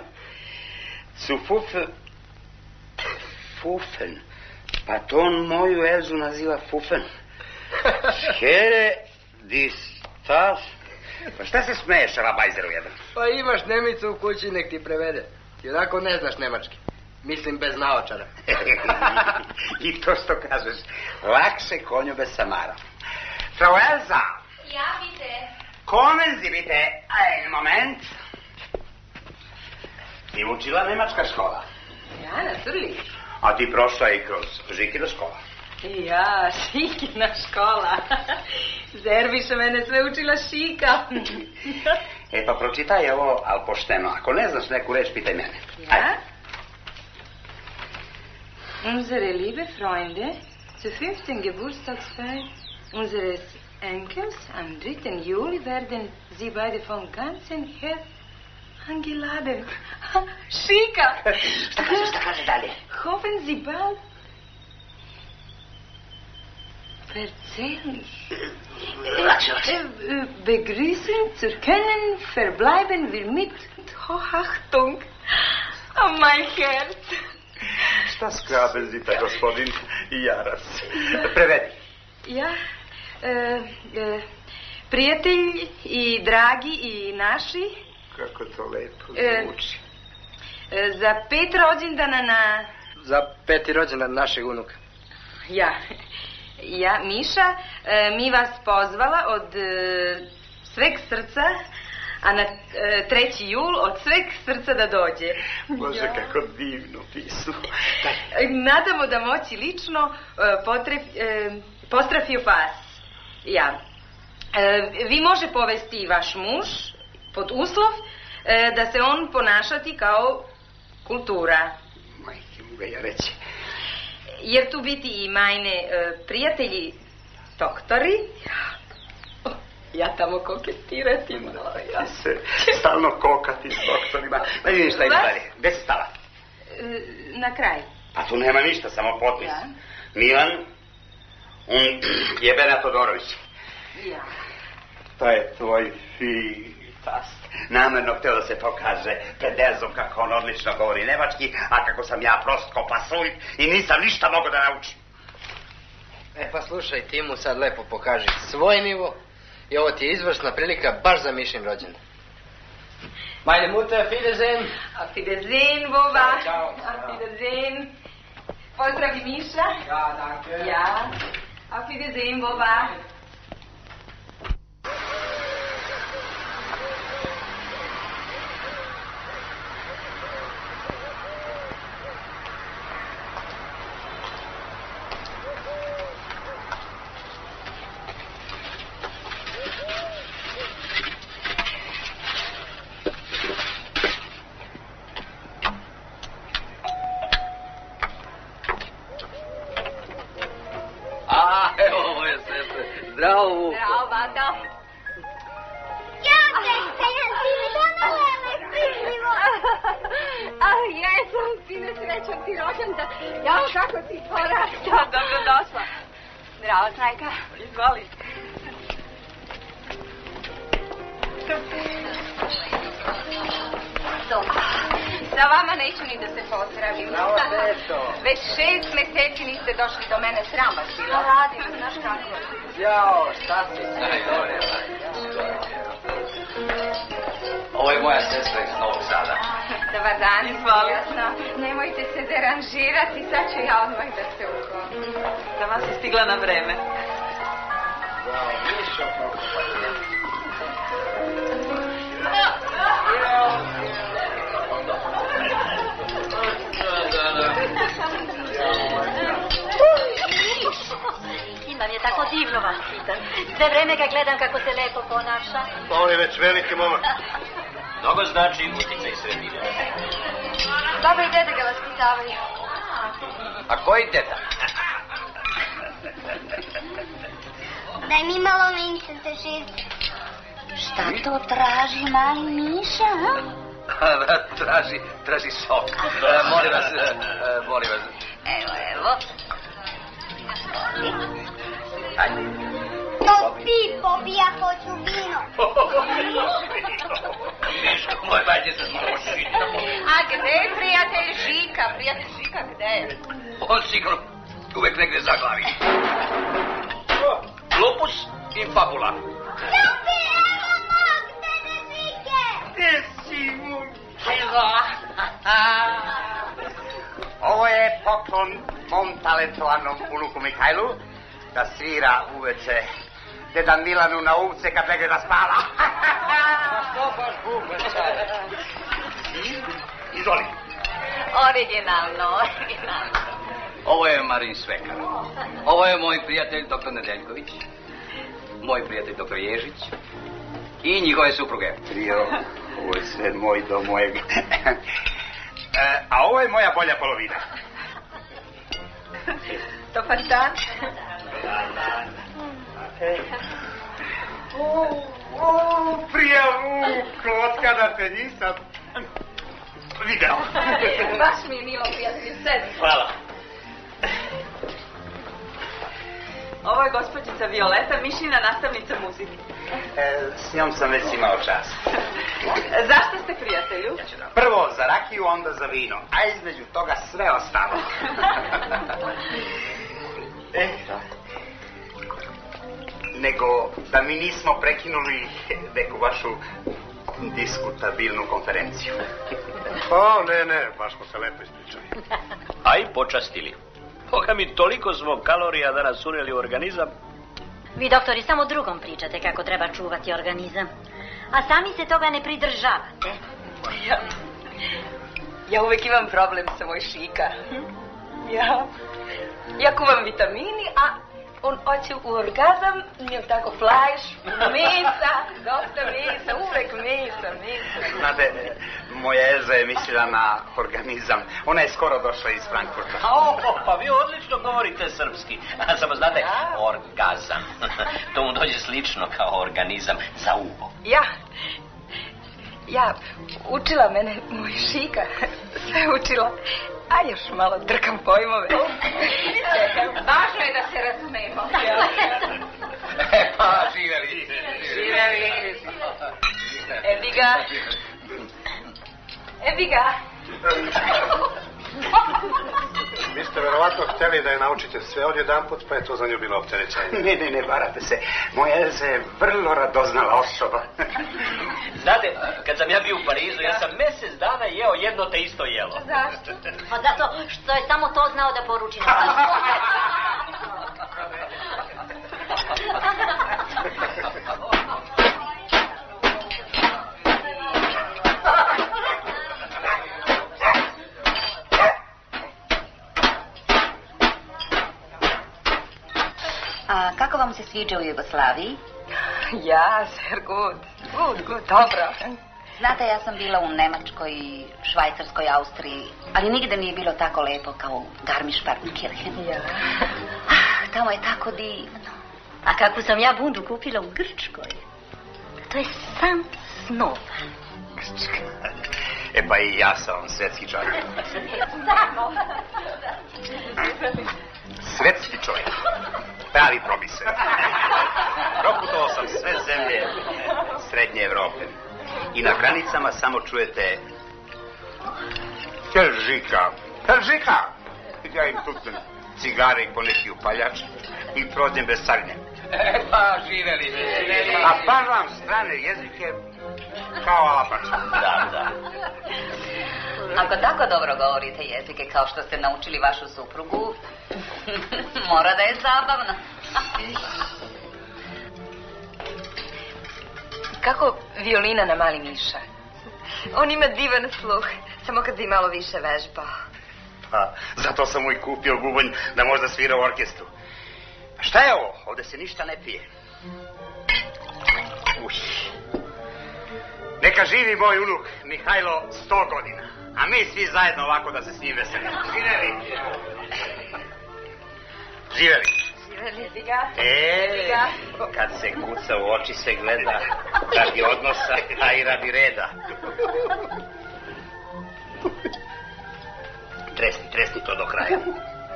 Su Fufen, pa to on moju Elzu naziva Fufen. Šere, di stas, Pa šta se smeješ, rabajzeru jedan? Pa imaš Nemicu u kući, nek ti prevede. Ti onako ne znaš nemački. Mislim bez naočara. I to što kažeš, lakše konju bez samara. Frau Elsa! Ja, bitte. Kommen Sie bitte einen Moment. Ti učila nemačka škola? Ja, natürlich. A ti prošla i kroz Žikina škola? Ja, Šikina škola. Zerviša mene sve učila Šika. E pa pročitaj ovo, ali pošteno. Ako ne znaš neku reč, pitaj mene. Ja? Unsere liebe Freunde, zur 5. Geburtstagsfeier unseres Enkels am 3. Juli werden Sie beide von ganzem Herzen eingeladen. Šika! Šta kaže dalje? Hoffen Sie bald verzählich begrüßen zu können, verbleiben wir mit Hochachtung. Oh, mein Herz! Šta skrabezite, gospodin Jaras? Prevedi. Ja, prijatelji i dragi i naši. Kako to lepo zvuči. Za 5 rođendana na... Za 5. rođendan našeg unuka. Ja, Miša, mi vas pozvala od sveg srca, a na 3. jul od sveg srca da dođe. Bože, kako divno pismo. Nadamo da moći lično postrafio vas. Ja. Vi može povesti vaš muž pod uslov da se on ponašati kao kultura. Majke mu ga ja reći. Jer tu biti i majne prijatelji doktori. Ja tamo koketirati. Ja se stalno kokati s doktorima. Da vidim šta ima dalje. Gde si stala? Na kraj. A tu nema ništa, samo potpis. Ja. Milan Jebena Todorović. Ja. To je tvoj tast. Namerno htio da se pokaže pred Elzom kako on odlično govori nemački, a kako sam ja prost ko pasulj i nisam ništa mogo da naučim. E pa slušaj, ti mu sad lepo pokaži svoj nivo i ovo ti je izvrsna prilika baš za Mišin rođendan. Meine Mutter, auf Wiedersehen. Auf Wiedersehen, Boba. Ciao. Auf Wiedersehen. Pozdravi Miša. Ja, danke. Ja. Auf Wiedersehen, Boba. Zdravo. Zdravo, Vato. Ja, ti donele stidljivo. Jesam, sine, srećan ti rođendan. Ja, kako ti porastao. Dobro došla. Zdravo, Trajka. Izvoli. Sa vama neću ni da se pozdravim. Bravo, Beto. Već 6 meseci niste došli do mene, sram vas bilo. Radim, znaš kako. Jao, šta si Najgore. Ovo je moja sestra iz Novog Sada. Dobar dan, izvolite. Nemojte se deranžirati, sad ću ja odmah da se uklonim. Sama si stigla na vreme. Bravo, Mišo, kako pa je. Sin vam je tako divno vaspitan. Sve vreme ga gledam kako se lepo ponaša. Pa on je već veliki momak. Mnogo znači uticaj sredine. Baba i dede ga vaspitavaju. A koji deda? Daj mi malo lince da živim. Šta to traži mali Miša, Traži sok. Molim vas. Evo. Ajde. To ti popi, ja hoću vino. Miško, moj vađe se smoši. A gde je prijatelj Žika? Prijatelj Žika gde je? On sigurno uvek negde zaglavi. Lupus in fabula. Ljubi, evo Gde si moj čelo? Ovo je poklon mom talentovanom unuku Mihajlu da svira uveče Deda Milanu na uvce kad legne da spava. Što baš bube, čaj? Izvoli. Originalno. Ovo je Marin Svekar. Ovo je moj prijatelj dr. Nedeljković. Moj prijatelj dr. Ježić. I njihove supruge. Trio, ovo je sve moj do mojeg. A ovo je moja bolja polovina. Dobar dan. Prije Vuko, otkada te nisam video. Baš mi je milo, prijatelji, sedi. Hvala. Ovo je gospođica Violeta, Mišina nastavnica muzike. S njom sam već imao čast. Zašto ste prijatelju? Prvo za rakiju, onda za vino, a između toga sve ostalo. Nego da mi nismo prekinuli neku vašu diskutabilnu konferenciju. O, ne, baš smo se lepo ispričali. A i počastili. Boga mi toliko smo kalorija danas unijeli u organizam. Vi, doktori, samo drugom pričate kako treba čuvati organizam. A sami se toga ne pridržavate. Ja uvek imam problem sa moj Šika. Ja kuvam vitamini, a on hoće u orgazam, nije tako flajš, mesa, dosta mesa, uvek mesa. Znate, moja Elza je mislila na organizam. Ona je skoro došla iz Frankfurta. Pa vi odlično govorite srpski. Samo znate, orgazam. To mu dođe slično kao organizam za uvo. Ja, učila mene moj Šika, sve učila, a još malo drkam pojmove. Važno je da se razumemo. Pa, živeli. Evi ga. Vi ste verovatno hteli da je naučite sve odjedanput, pa je to za nju bilo opterećenje. Ne, varate se. Moja Elza je vrlo radoznala osoba. Znate, kad sam ja bio u Parizu, ja sam mjesec dana jeo jedno te isto jelo. Zašto? Pa zato što je samo to znao da poruči na vas. A kako vam se sviđa u Jugoslaviji? Ja, sehr gut, dobro. Znate, ja sam bila u Nemačkoj, Švajcarskoj, Austriji, ali nigde nije bilo tako lepo kao u Garmisch-Partenkirchen. Ja. Tamo je tako divno. A kako sam ja bundu kupila u Grčkoj? To je sam snov. Grčka. Pa i ja sam svetski čovjek. Samo. Svetski čovjek. Pravi probise. Proputovao sam sve zemlje Srednje Evrope. I na granicama samo čujete Helžika. Ja im tuknem cigare i poneki upaljač i prođem bez carine. Pa, živeli. A pažam strane jezike kao alapač. Da. Ako tako dobro govorite jezike kao što ste naučili vašu suprugu, mora da je zabavno. Kako violina na Mali Miša? On ima divan sluh, samo kad bi malo više vežbao. Pa, zato sam mu i kupio bubanj da možda svira u orkestru. Šta je ovo? Ovde se ništa ne pije. Neka živi moj unuk Mihajlo 100 godina, a mi svi zajedno ovako da se s njim veselimo. Živeli. Kad se kuca u oči se gleda radi odnosa, a i radi reda. Tresni to do kraja.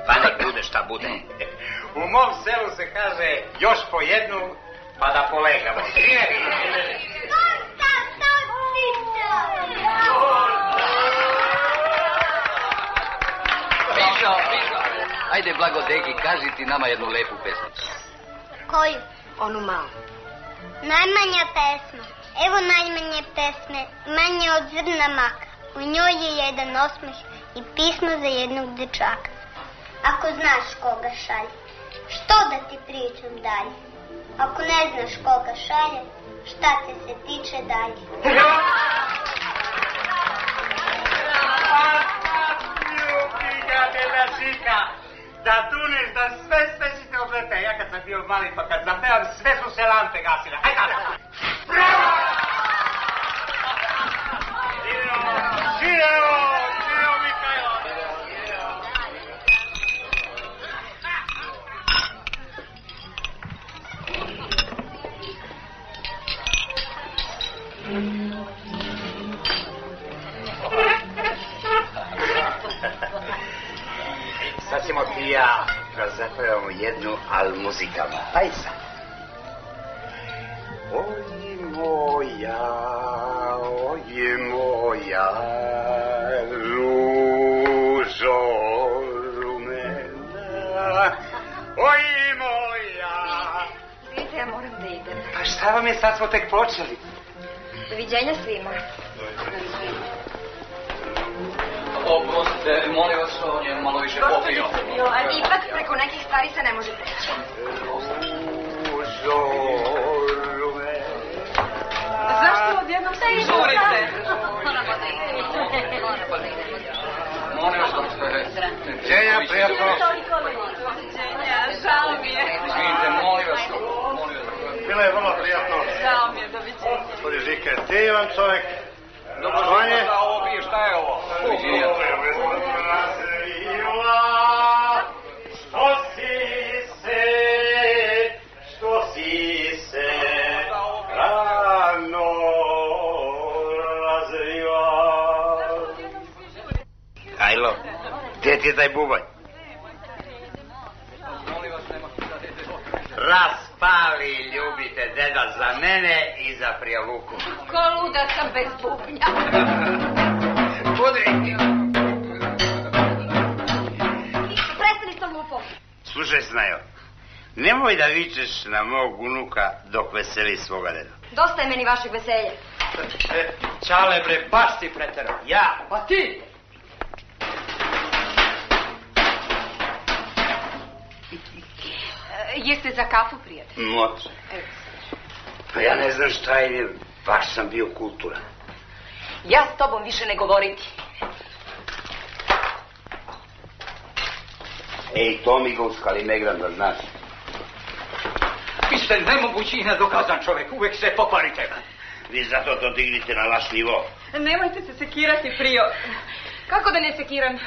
Pa nek bude šta bude. U mom selu se kaže još po jednu, pa da polegamo. Pišo. Ajde, Blagodegi, kaži ti nama jednu lepu pesmicu. Koju? Onu malu. Najmanja pesma. Evo najmanje pesme, manje od zrna maka. U njoj je jedan osmeh i pismo za jednog dečaka. Ako znaš koga šalje, što da ti pričam dalje? Ako ne znaš koga šalje, šta te se tiče dalje? Da tuneš, da sve si te oblete. Ja kad sam bio mali, pa kad zapevam, sve su se lampe gasile. Ajde! Bravo! Živeo, Mihajlo! Sad ćemo ti i ja da zapevamo jednu, ali muzikalnu. Aj sad. Oj moja, ružo rumena, oj moja. Izvinite, ja moram da idem. Pa šta vam je, sad smo tek počeli. Doviđenja svima. Oprostite, molim vas, on je malo više popio. Ali ipak preko nekih stvari se ne može preći. Ružo rumena. Zašto odjednom se žurite? Moramo da idemo. Molim vas, Ženja, prijatno. Žao mi je. izvinite, molim vas. Bilo je vrlo prijatno. Žao mi je, doviđenja. Gospodin Žike, divan čovjek. Dobro, živimo da ovo pije, šta je ovo? Što si se rano razriva. Ajlo, gdje ti je taj bubanj? Raspali, ljubite deda za mene i za prijavuku. Ko luda sam bez bubnja. Udri. Prestani s tom lupom. Slušaj, Snajo, nemoj da vičeš na mog unuka dok veseli svoga deda. Dosta je meni vašeg veselja. Čale bre, baš si preterao. Ja. Pa ti? Jeste za kafu, prijatelj? Može. Pa ja ne znam šta je, baš sam bio kulturan. Ja s tobom više ne govoriti. Ej, to mi ga uskali Megran, da znaš. Vi ste nemogući i nedokazan čovjek, uvijek se pokvarite. Vi zato to dignite na vaš nivo. Nemojte se sekirati, Prio. Kako da ne sekiram?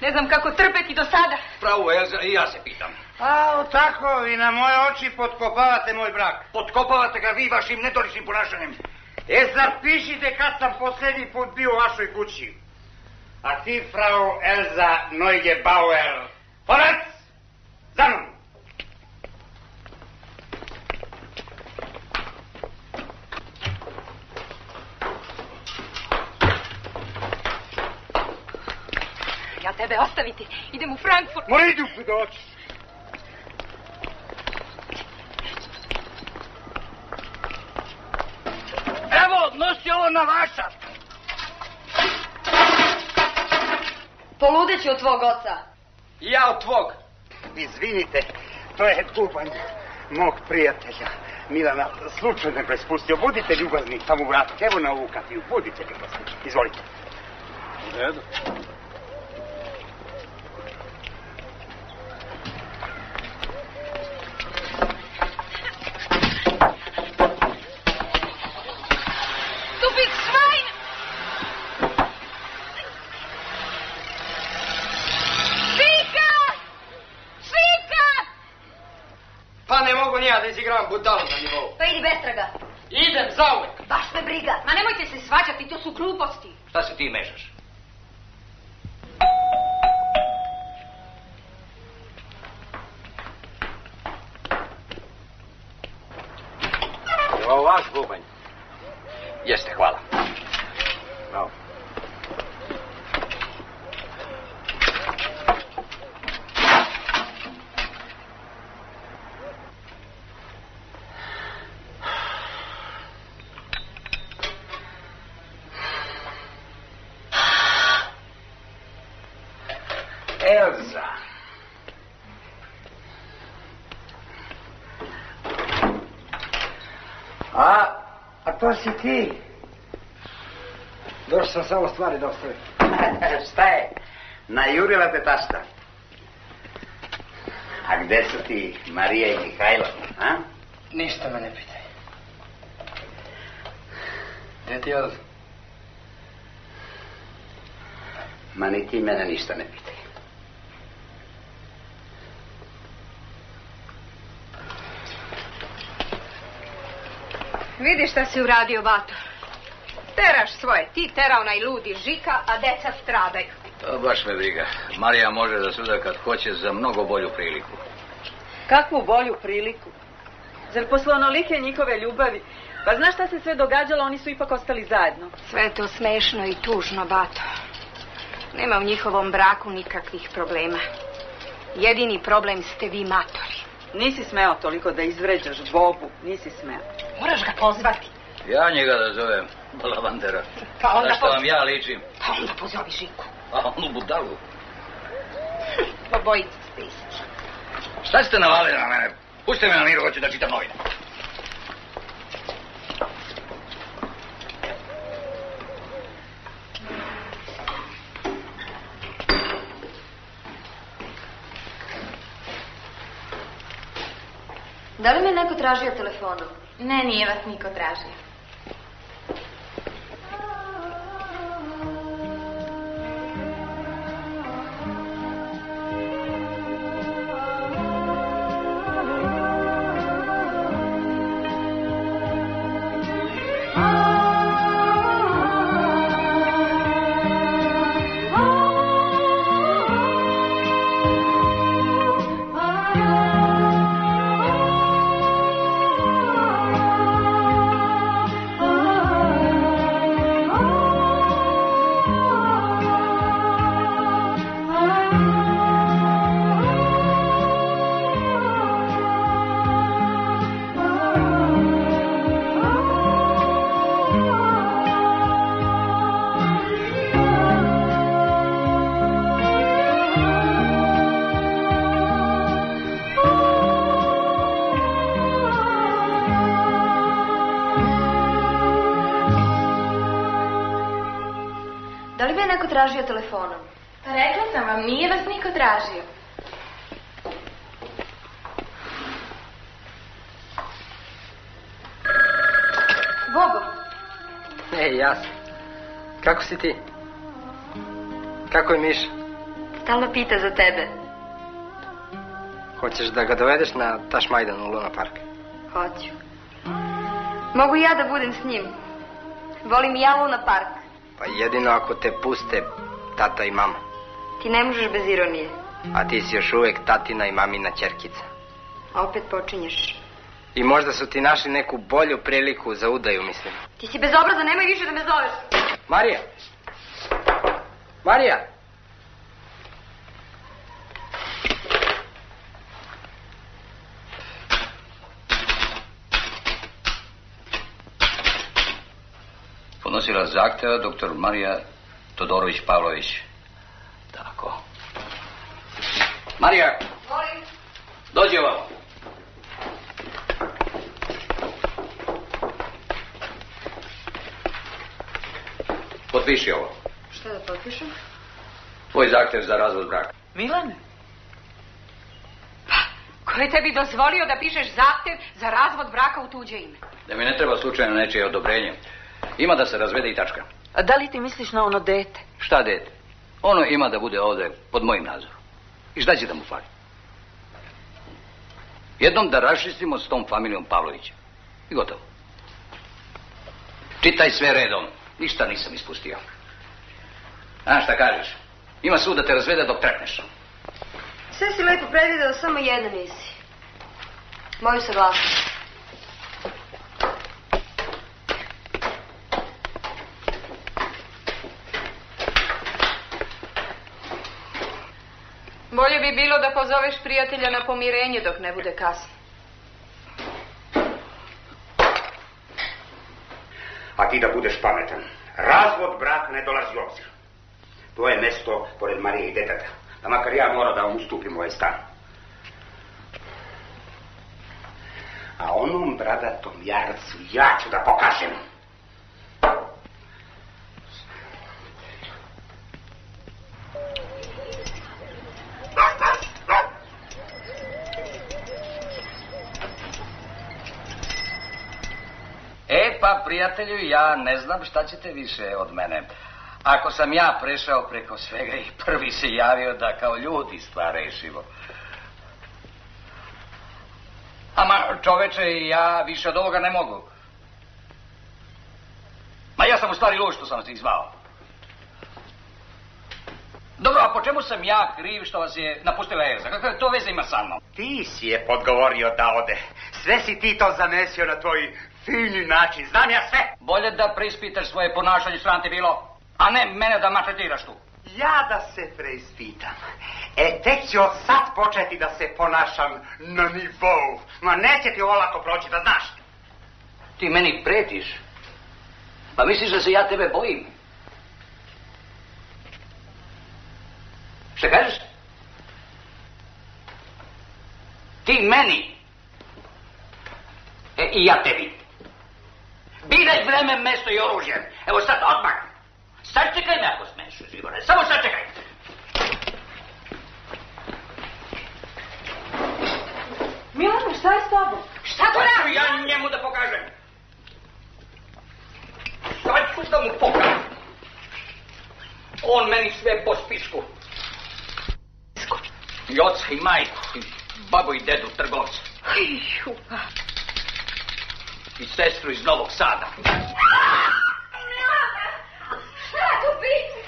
Ne znam kako trpeti do sada. Pravo, Elza, i ja se pitam. A, tako, vi na moje oči potkopavate moj brak. Potkopavate ga vi vašim nedoličnim ponašanjem. Zapišite kad sam posljednji put bio u vašoj kući. A ti, frau Elza Neugebauer, porec! Za mnom! Ja tebe ostaviti. Idem u Frankfurt. Mora idu doći. Evo, nosi ovo na vaša. Poludeću od tvog oca. Ja od tvog. Izvinite, to je kupanj mog prijatelja Milana. Slučajno ga spustio. Budite ljubazni, pa mu vratite. Evo na ovu kafiju. Budite ljubazni. Izvolite. Edo. Ja da izigram butalu na nivou. Pa idi bestraga. Idem zauvek. Baš me briga. Ma nemojte se svađati, to su gluposti. Šta se ti mešaš? Je ovo vaš bubanj? Jeste, hvala. Bravo. Elza. A to si ti? Došao sam samo stvari dostaviti. Šta je? Najurila te tašta. A gde su ti Marija i Mihajlo, a? Ništa me ne pitaj. Gde ti Elza? Ma ni ti mene ništa ne pitaj. Vidi šta si uradio, Bato. Teraš svoje, ti tera onaj ludi Žika, a deca stradaju. To baš me briga. Marija može da suda kad hoće za mnogo bolju priliku. Kakvu bolju priliku? Zar posle onolike njihove ljubavi? Pa znaš šta se sve događalo, oni su ipak ostali zajedno. Sve je to smešno i tužno, Bato. Nema u njihovom braku nikakvih problema. Jedini problem ste vi matori. Nisi smeo toliko da izvređaš Bobu, nisi smeo. Moraš ga pozvati. Ja njega da zovem Lavandera. Pa onda na što vam ja ličim? Pa onda pozovi Žiku. A onu budalu. Obojica spisit. Šta ste navalili na mene? Pustite me na miru, hoću da čitam novine. Da li me neko tražio telefonom? Ne, nije vas niko tražio. Da li me neko tražio telefonom? Pa rekla sam vam, nije vas niko tražio. Bobo. Ej, ja sam. Kako si ti? Kako je Miša? Stalno pita za tebe. Hoćeš da ga dovedeš na Tašmajdan u Luna Park? Hoću. Mogu ja da budem s njim. Volim ja Luna Park. Pa jedino ako te puste tata i mama. Ti ne možeš bez ironije. A ti si još uvek tatina i mamina ćerkica. Opet počinješ. I možda su ti našli neku bolju priliku za udaju, mislim. Ti si bezobrazan, nemoj više da me zoveš. Marija! Marija! Podnosila zahteva doktor Marija Todorović-Pavlović. Tako. Marija! Volim. Dođi ovamo. Potpiši ovo. Šta da potpišem? Tvoj zahtev za razvod braka. Milane? Pa, ko je tebi dozvolio da pišeš zahtev za razvod braka u tuđe ime? Da mi ne treba slučajno nečije odobrenje. Ima da se razvede i tačka. A da li ti misliš na ono dete? Šta dete? Ono ima da bude ovde pod mojim nadzorom. I šta će da mu fali? Jednom da raščistimo s tom familijom Pavlovića. I gotovo. Čitaj sve redom. Ništa nisam ispustio. A šta kažeš? Ima sud da te razvede dok trekneš. Sve si lepo predvideo, samo jedno nisi. Moju saglasnost. Bolje bi bilo da pozoveš prijatelja na pomirenje dok ne bude kasno. A ti da budeš pametan. Razvod braka ne dolazi u obzir. To je mesto pored Marije i deteta. Da makar ja morao da vam ustupim ovaj stan. A onom bradatom jarcu ja ću da pokažem. Pa, prijatelju, ja ne znam šta ćete više od mene. Ako sam ja prešao preko svega i prvi se javio da kao ljudi stvar rešimo. Ama, čoveče, ja više od ovoga ne mogu. Ma ja sam u stvari lud što sam se izvao. Dobro, a po čemu sam ja kriv što vas je napustila Elza? Kakve to veze ima sa mnom? Ti si je podgovorio da ode. Sve si ti to zamesio na tvoj fini način. Znam ja sve. Bolje da preispitaš svoje ponašanje, sram ti bilo, a ne mene da maltretiraš tu. Ja da se preispitam. Tek ću od sad početi da se ponašam na nivou. Ma neće ti ovo lako proći, da znaš. Ti meni pretiš? Pa misliš da se ja tebe bojim? Šta kažeš? Ti meni. I ja tebi. Biraj vreme, mesto i oružje. Evo sad odmah. Sad čekaj me ako smeš, Živore. Samo sad čekaj. Milano, šta je s tobom? Šta to radi? Ja njemu da pokažem. Sad ću da mu pokažem. On meni sve po spisku. I oca i majku, i babu i dedu trgovca. I sestru iz Novog Sada. Milana, šta tu biti?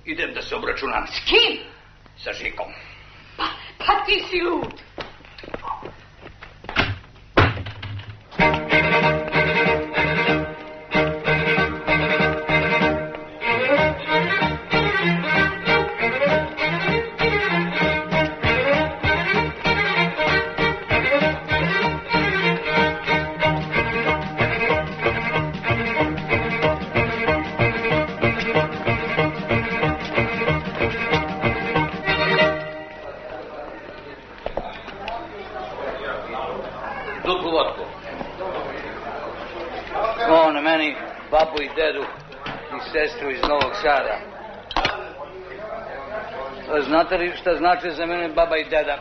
Idem da se obračunam. S kim? Sa Žikom. Pa ti si lud. Babu i dedu i sestru iz Novog Sada. Znate li šta znači za mene baba i deda?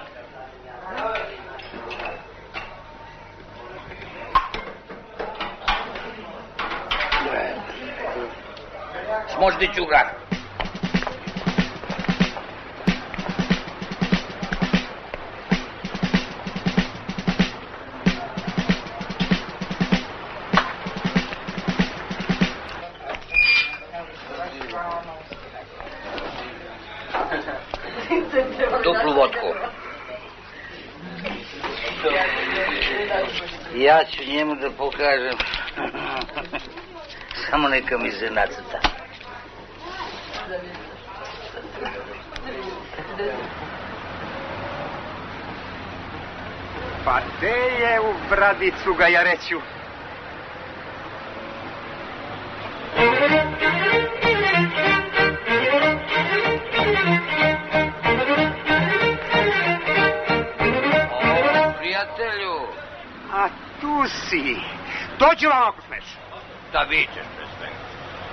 Smoždi ćugar. Duplu vodku. Ja ću njemu da pokažem. Samo neka mi se nacrta. Pa gde je u bradicu ga ja reću? A tu si. Dođi vam ako smeš. Da vičeš pre svega.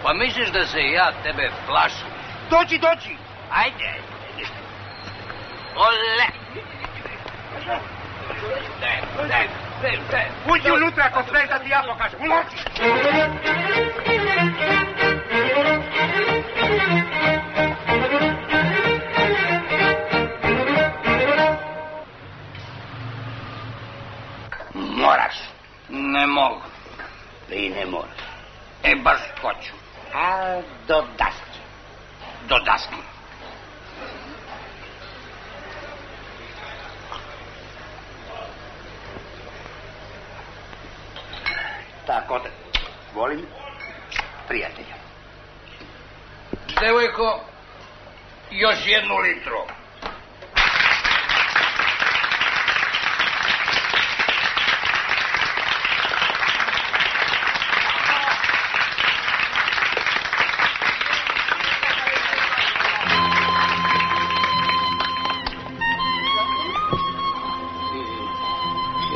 Pa misliš da se ja tebe plašim? Dođi. Ajde. Ole. Uđi unutra ako smeš da ti ja pokažem. Uloči. Moraš. Ne mogu. I ne moraš. Baš hoću. A do daske. Do daske. Tako da, volim prijatelja. Devojko, još 1 litru.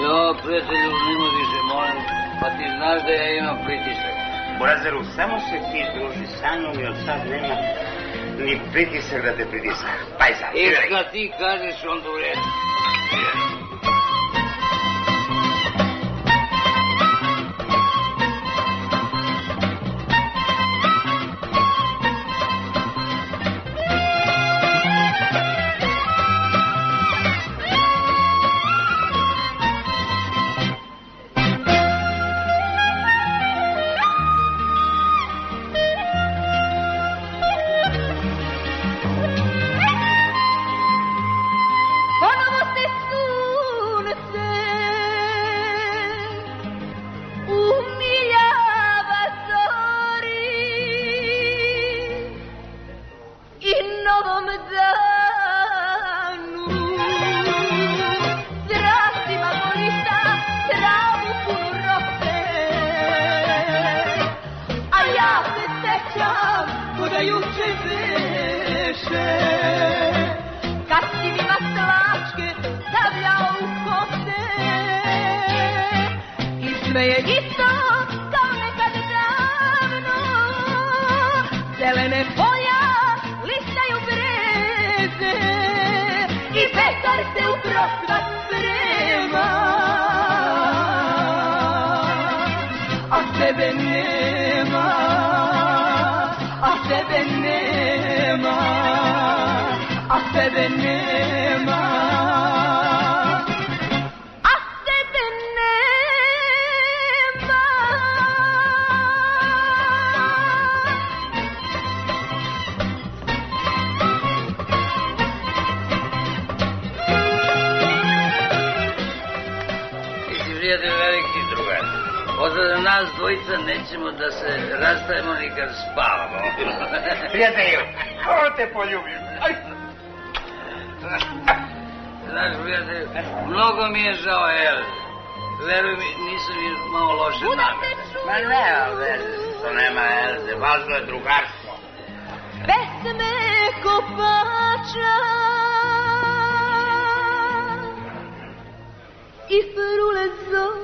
Jo, prijatelju, nema više, molim, pa ti znaš da ja imam pritisak. Burazeru, samo se ti druži sa mnom i od sad nema ni pritisak da te pritisak. Paj sad. I kad ti kažeš, onda u redu. Nas dvojica nećemo da se rastajemo ni kad spavamo. Prijatelju, ko te poljubim? Znaš, prijatelju, mnogo mi je žao Elze. Veruj mi, nisam mi malo loše namere. Ma nema veze, što nema Elze, važno je drugarstvo. Pesme kopača i frule zov.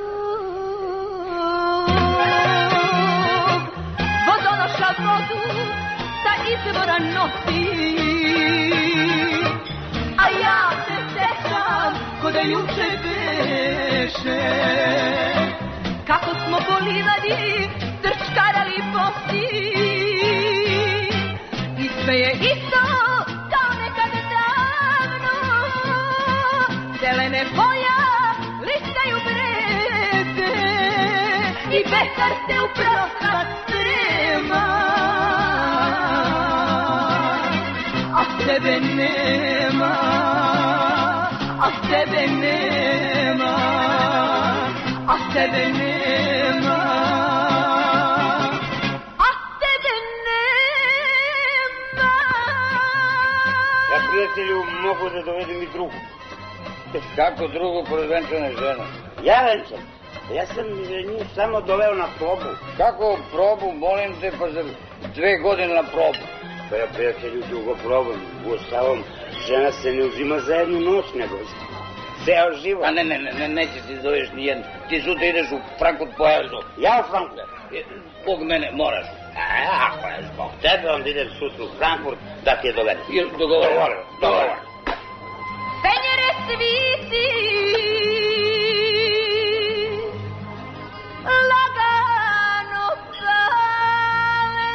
Vodonoša vodu sa izvora nosi, a ja se sećam ko da juče beše, kako smo polivali, trčkarali bosi, i sve je isto kao nekad davno, zelene boja listaju breze i vetar se u prostor sprema, a tebe nema, a tebe nema, a tebe nema, a tebe nema. Ja, prijatelju, mogu da dovedem i drugu. Kako drugu pored venčane žene? Ja venčam. Ja sam nju samo doveo na probu. Kako probu, molim te, pa za 2 godine na probu? Pa ja, prijatelju, dugo probam. Uostalom, žena se ne uzima za jednu noć, nego ceo život. A nećeš ti doveš ni jednu. Ti sutra ideš u Frankfurt po Elzu. Ja u Frankfurt? Zbog mene moraš. Ako je zbog tebe, onda idem sutra u Frankfurt da ti je dovedem. Dogovorim. Penjere sviti, lagano pale,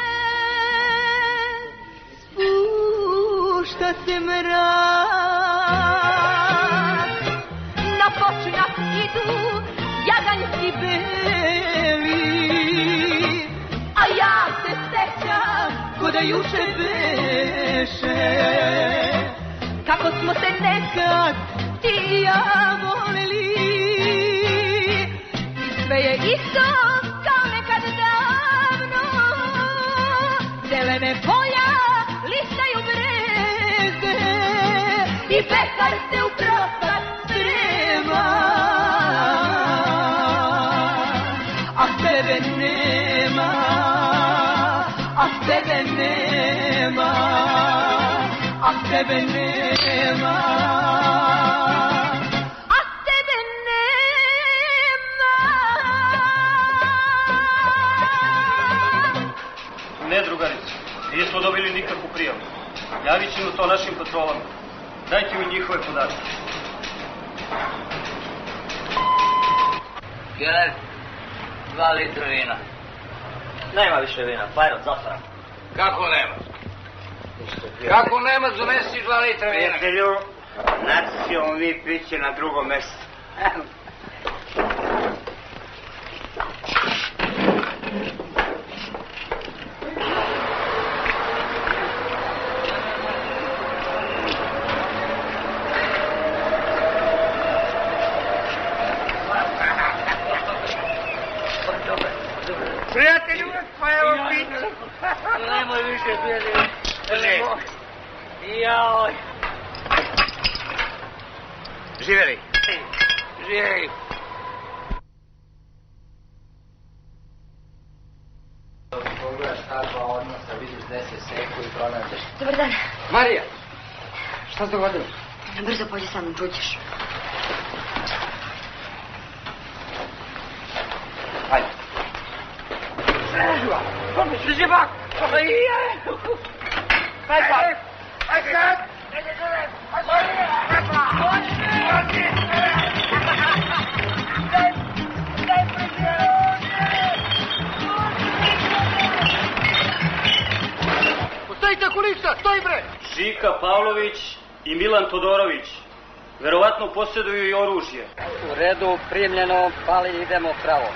spušta se mrak, na počnak idu jaganjci beli, a ja se sećam ko da juče beše, kako smo se nekad ti i ja voleli, i sve je isto kao tebe nema. A tebe nema. Ne, drugarice, nismo dobili nikakvu prijavu. Javit ćemo to našim patrolama. Dajte mi njihove podatke. Keller, 2 litra vina. Nema više vina, Fajron, zatvaram. Kako nema? Kako nema, donesi 2 litra vina. Prijatelju, naći ćemo mi priče na drugom mjestu. Prijatelju, pa evo piće. Nemoj više, prijatelju. Joj. Živjeli. Živjeli. Pogledaš takva odnosa, vidiš gde se seku i pronađeš. Dobar dan. Marija, šta se dogodilo? Brzo pođi sa mnom, čućeš. Ajde. Srežuva! Srežuva! Stojite kulisa, stoj bre! Žika Pavlović i Milan Todorović. Verovatno posjeduju i oružje. U redu, primljeno, pali idemo pravo.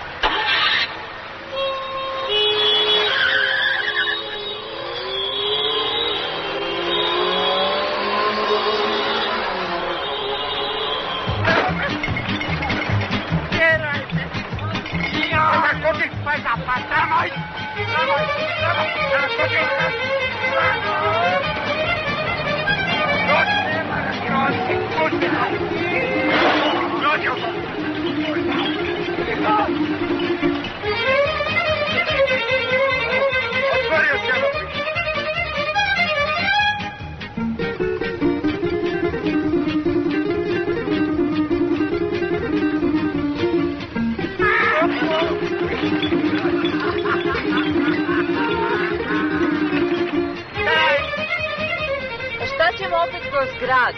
Šta ćemo opet kroz grad?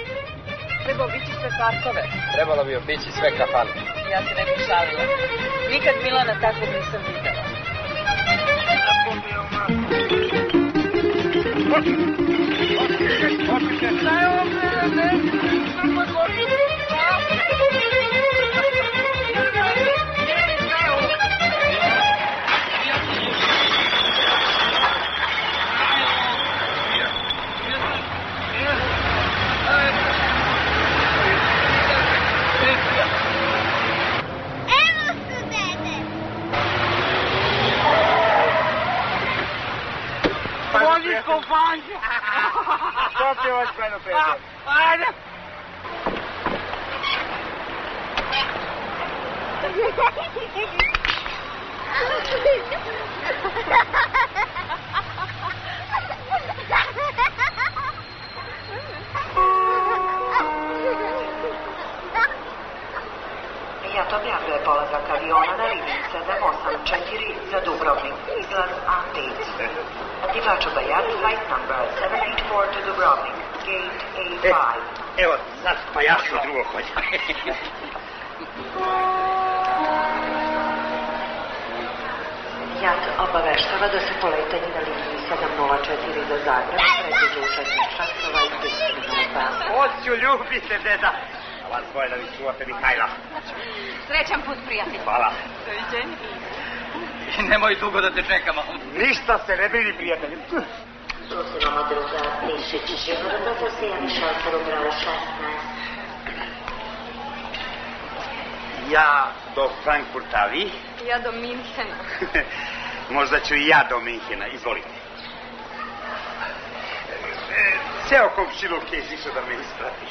Treba obići sve parkove. Trebalo bi obići sve kafane. Ja se ne bih šalila. Nikad Milana takvog nisam videla. Što ti hoć meno Pedro? Ajde! Jat objavljuje polazak aviona na liniji 784 za Dubrovnik, izlaz A5. Departure by Jat, flight number 784 to Dubrovnik, gate A5. Evo, sad pa ja ću drugo hođa. Jat obaveštava da se poletanje na liniji 704 za Zagreb predviđa u 16 časova i 10 minuta. Hoću, ljubite, deda. A vas dvoje da vi čuvate Mihajla. Srećan put, prijatelj. Hvala. Doviđenja. I nemoj dugo da te čekamo. Ništa se ne brini, prijatelji. Prosimo druga, Plišić, Živoroda za sijani šalter u broju 16. Ja do Frankfurta, a vi? Ja do Minhena. Možda ću i ja do Minhena, izvolite. Ceo komšiluk je izišao da me isprati.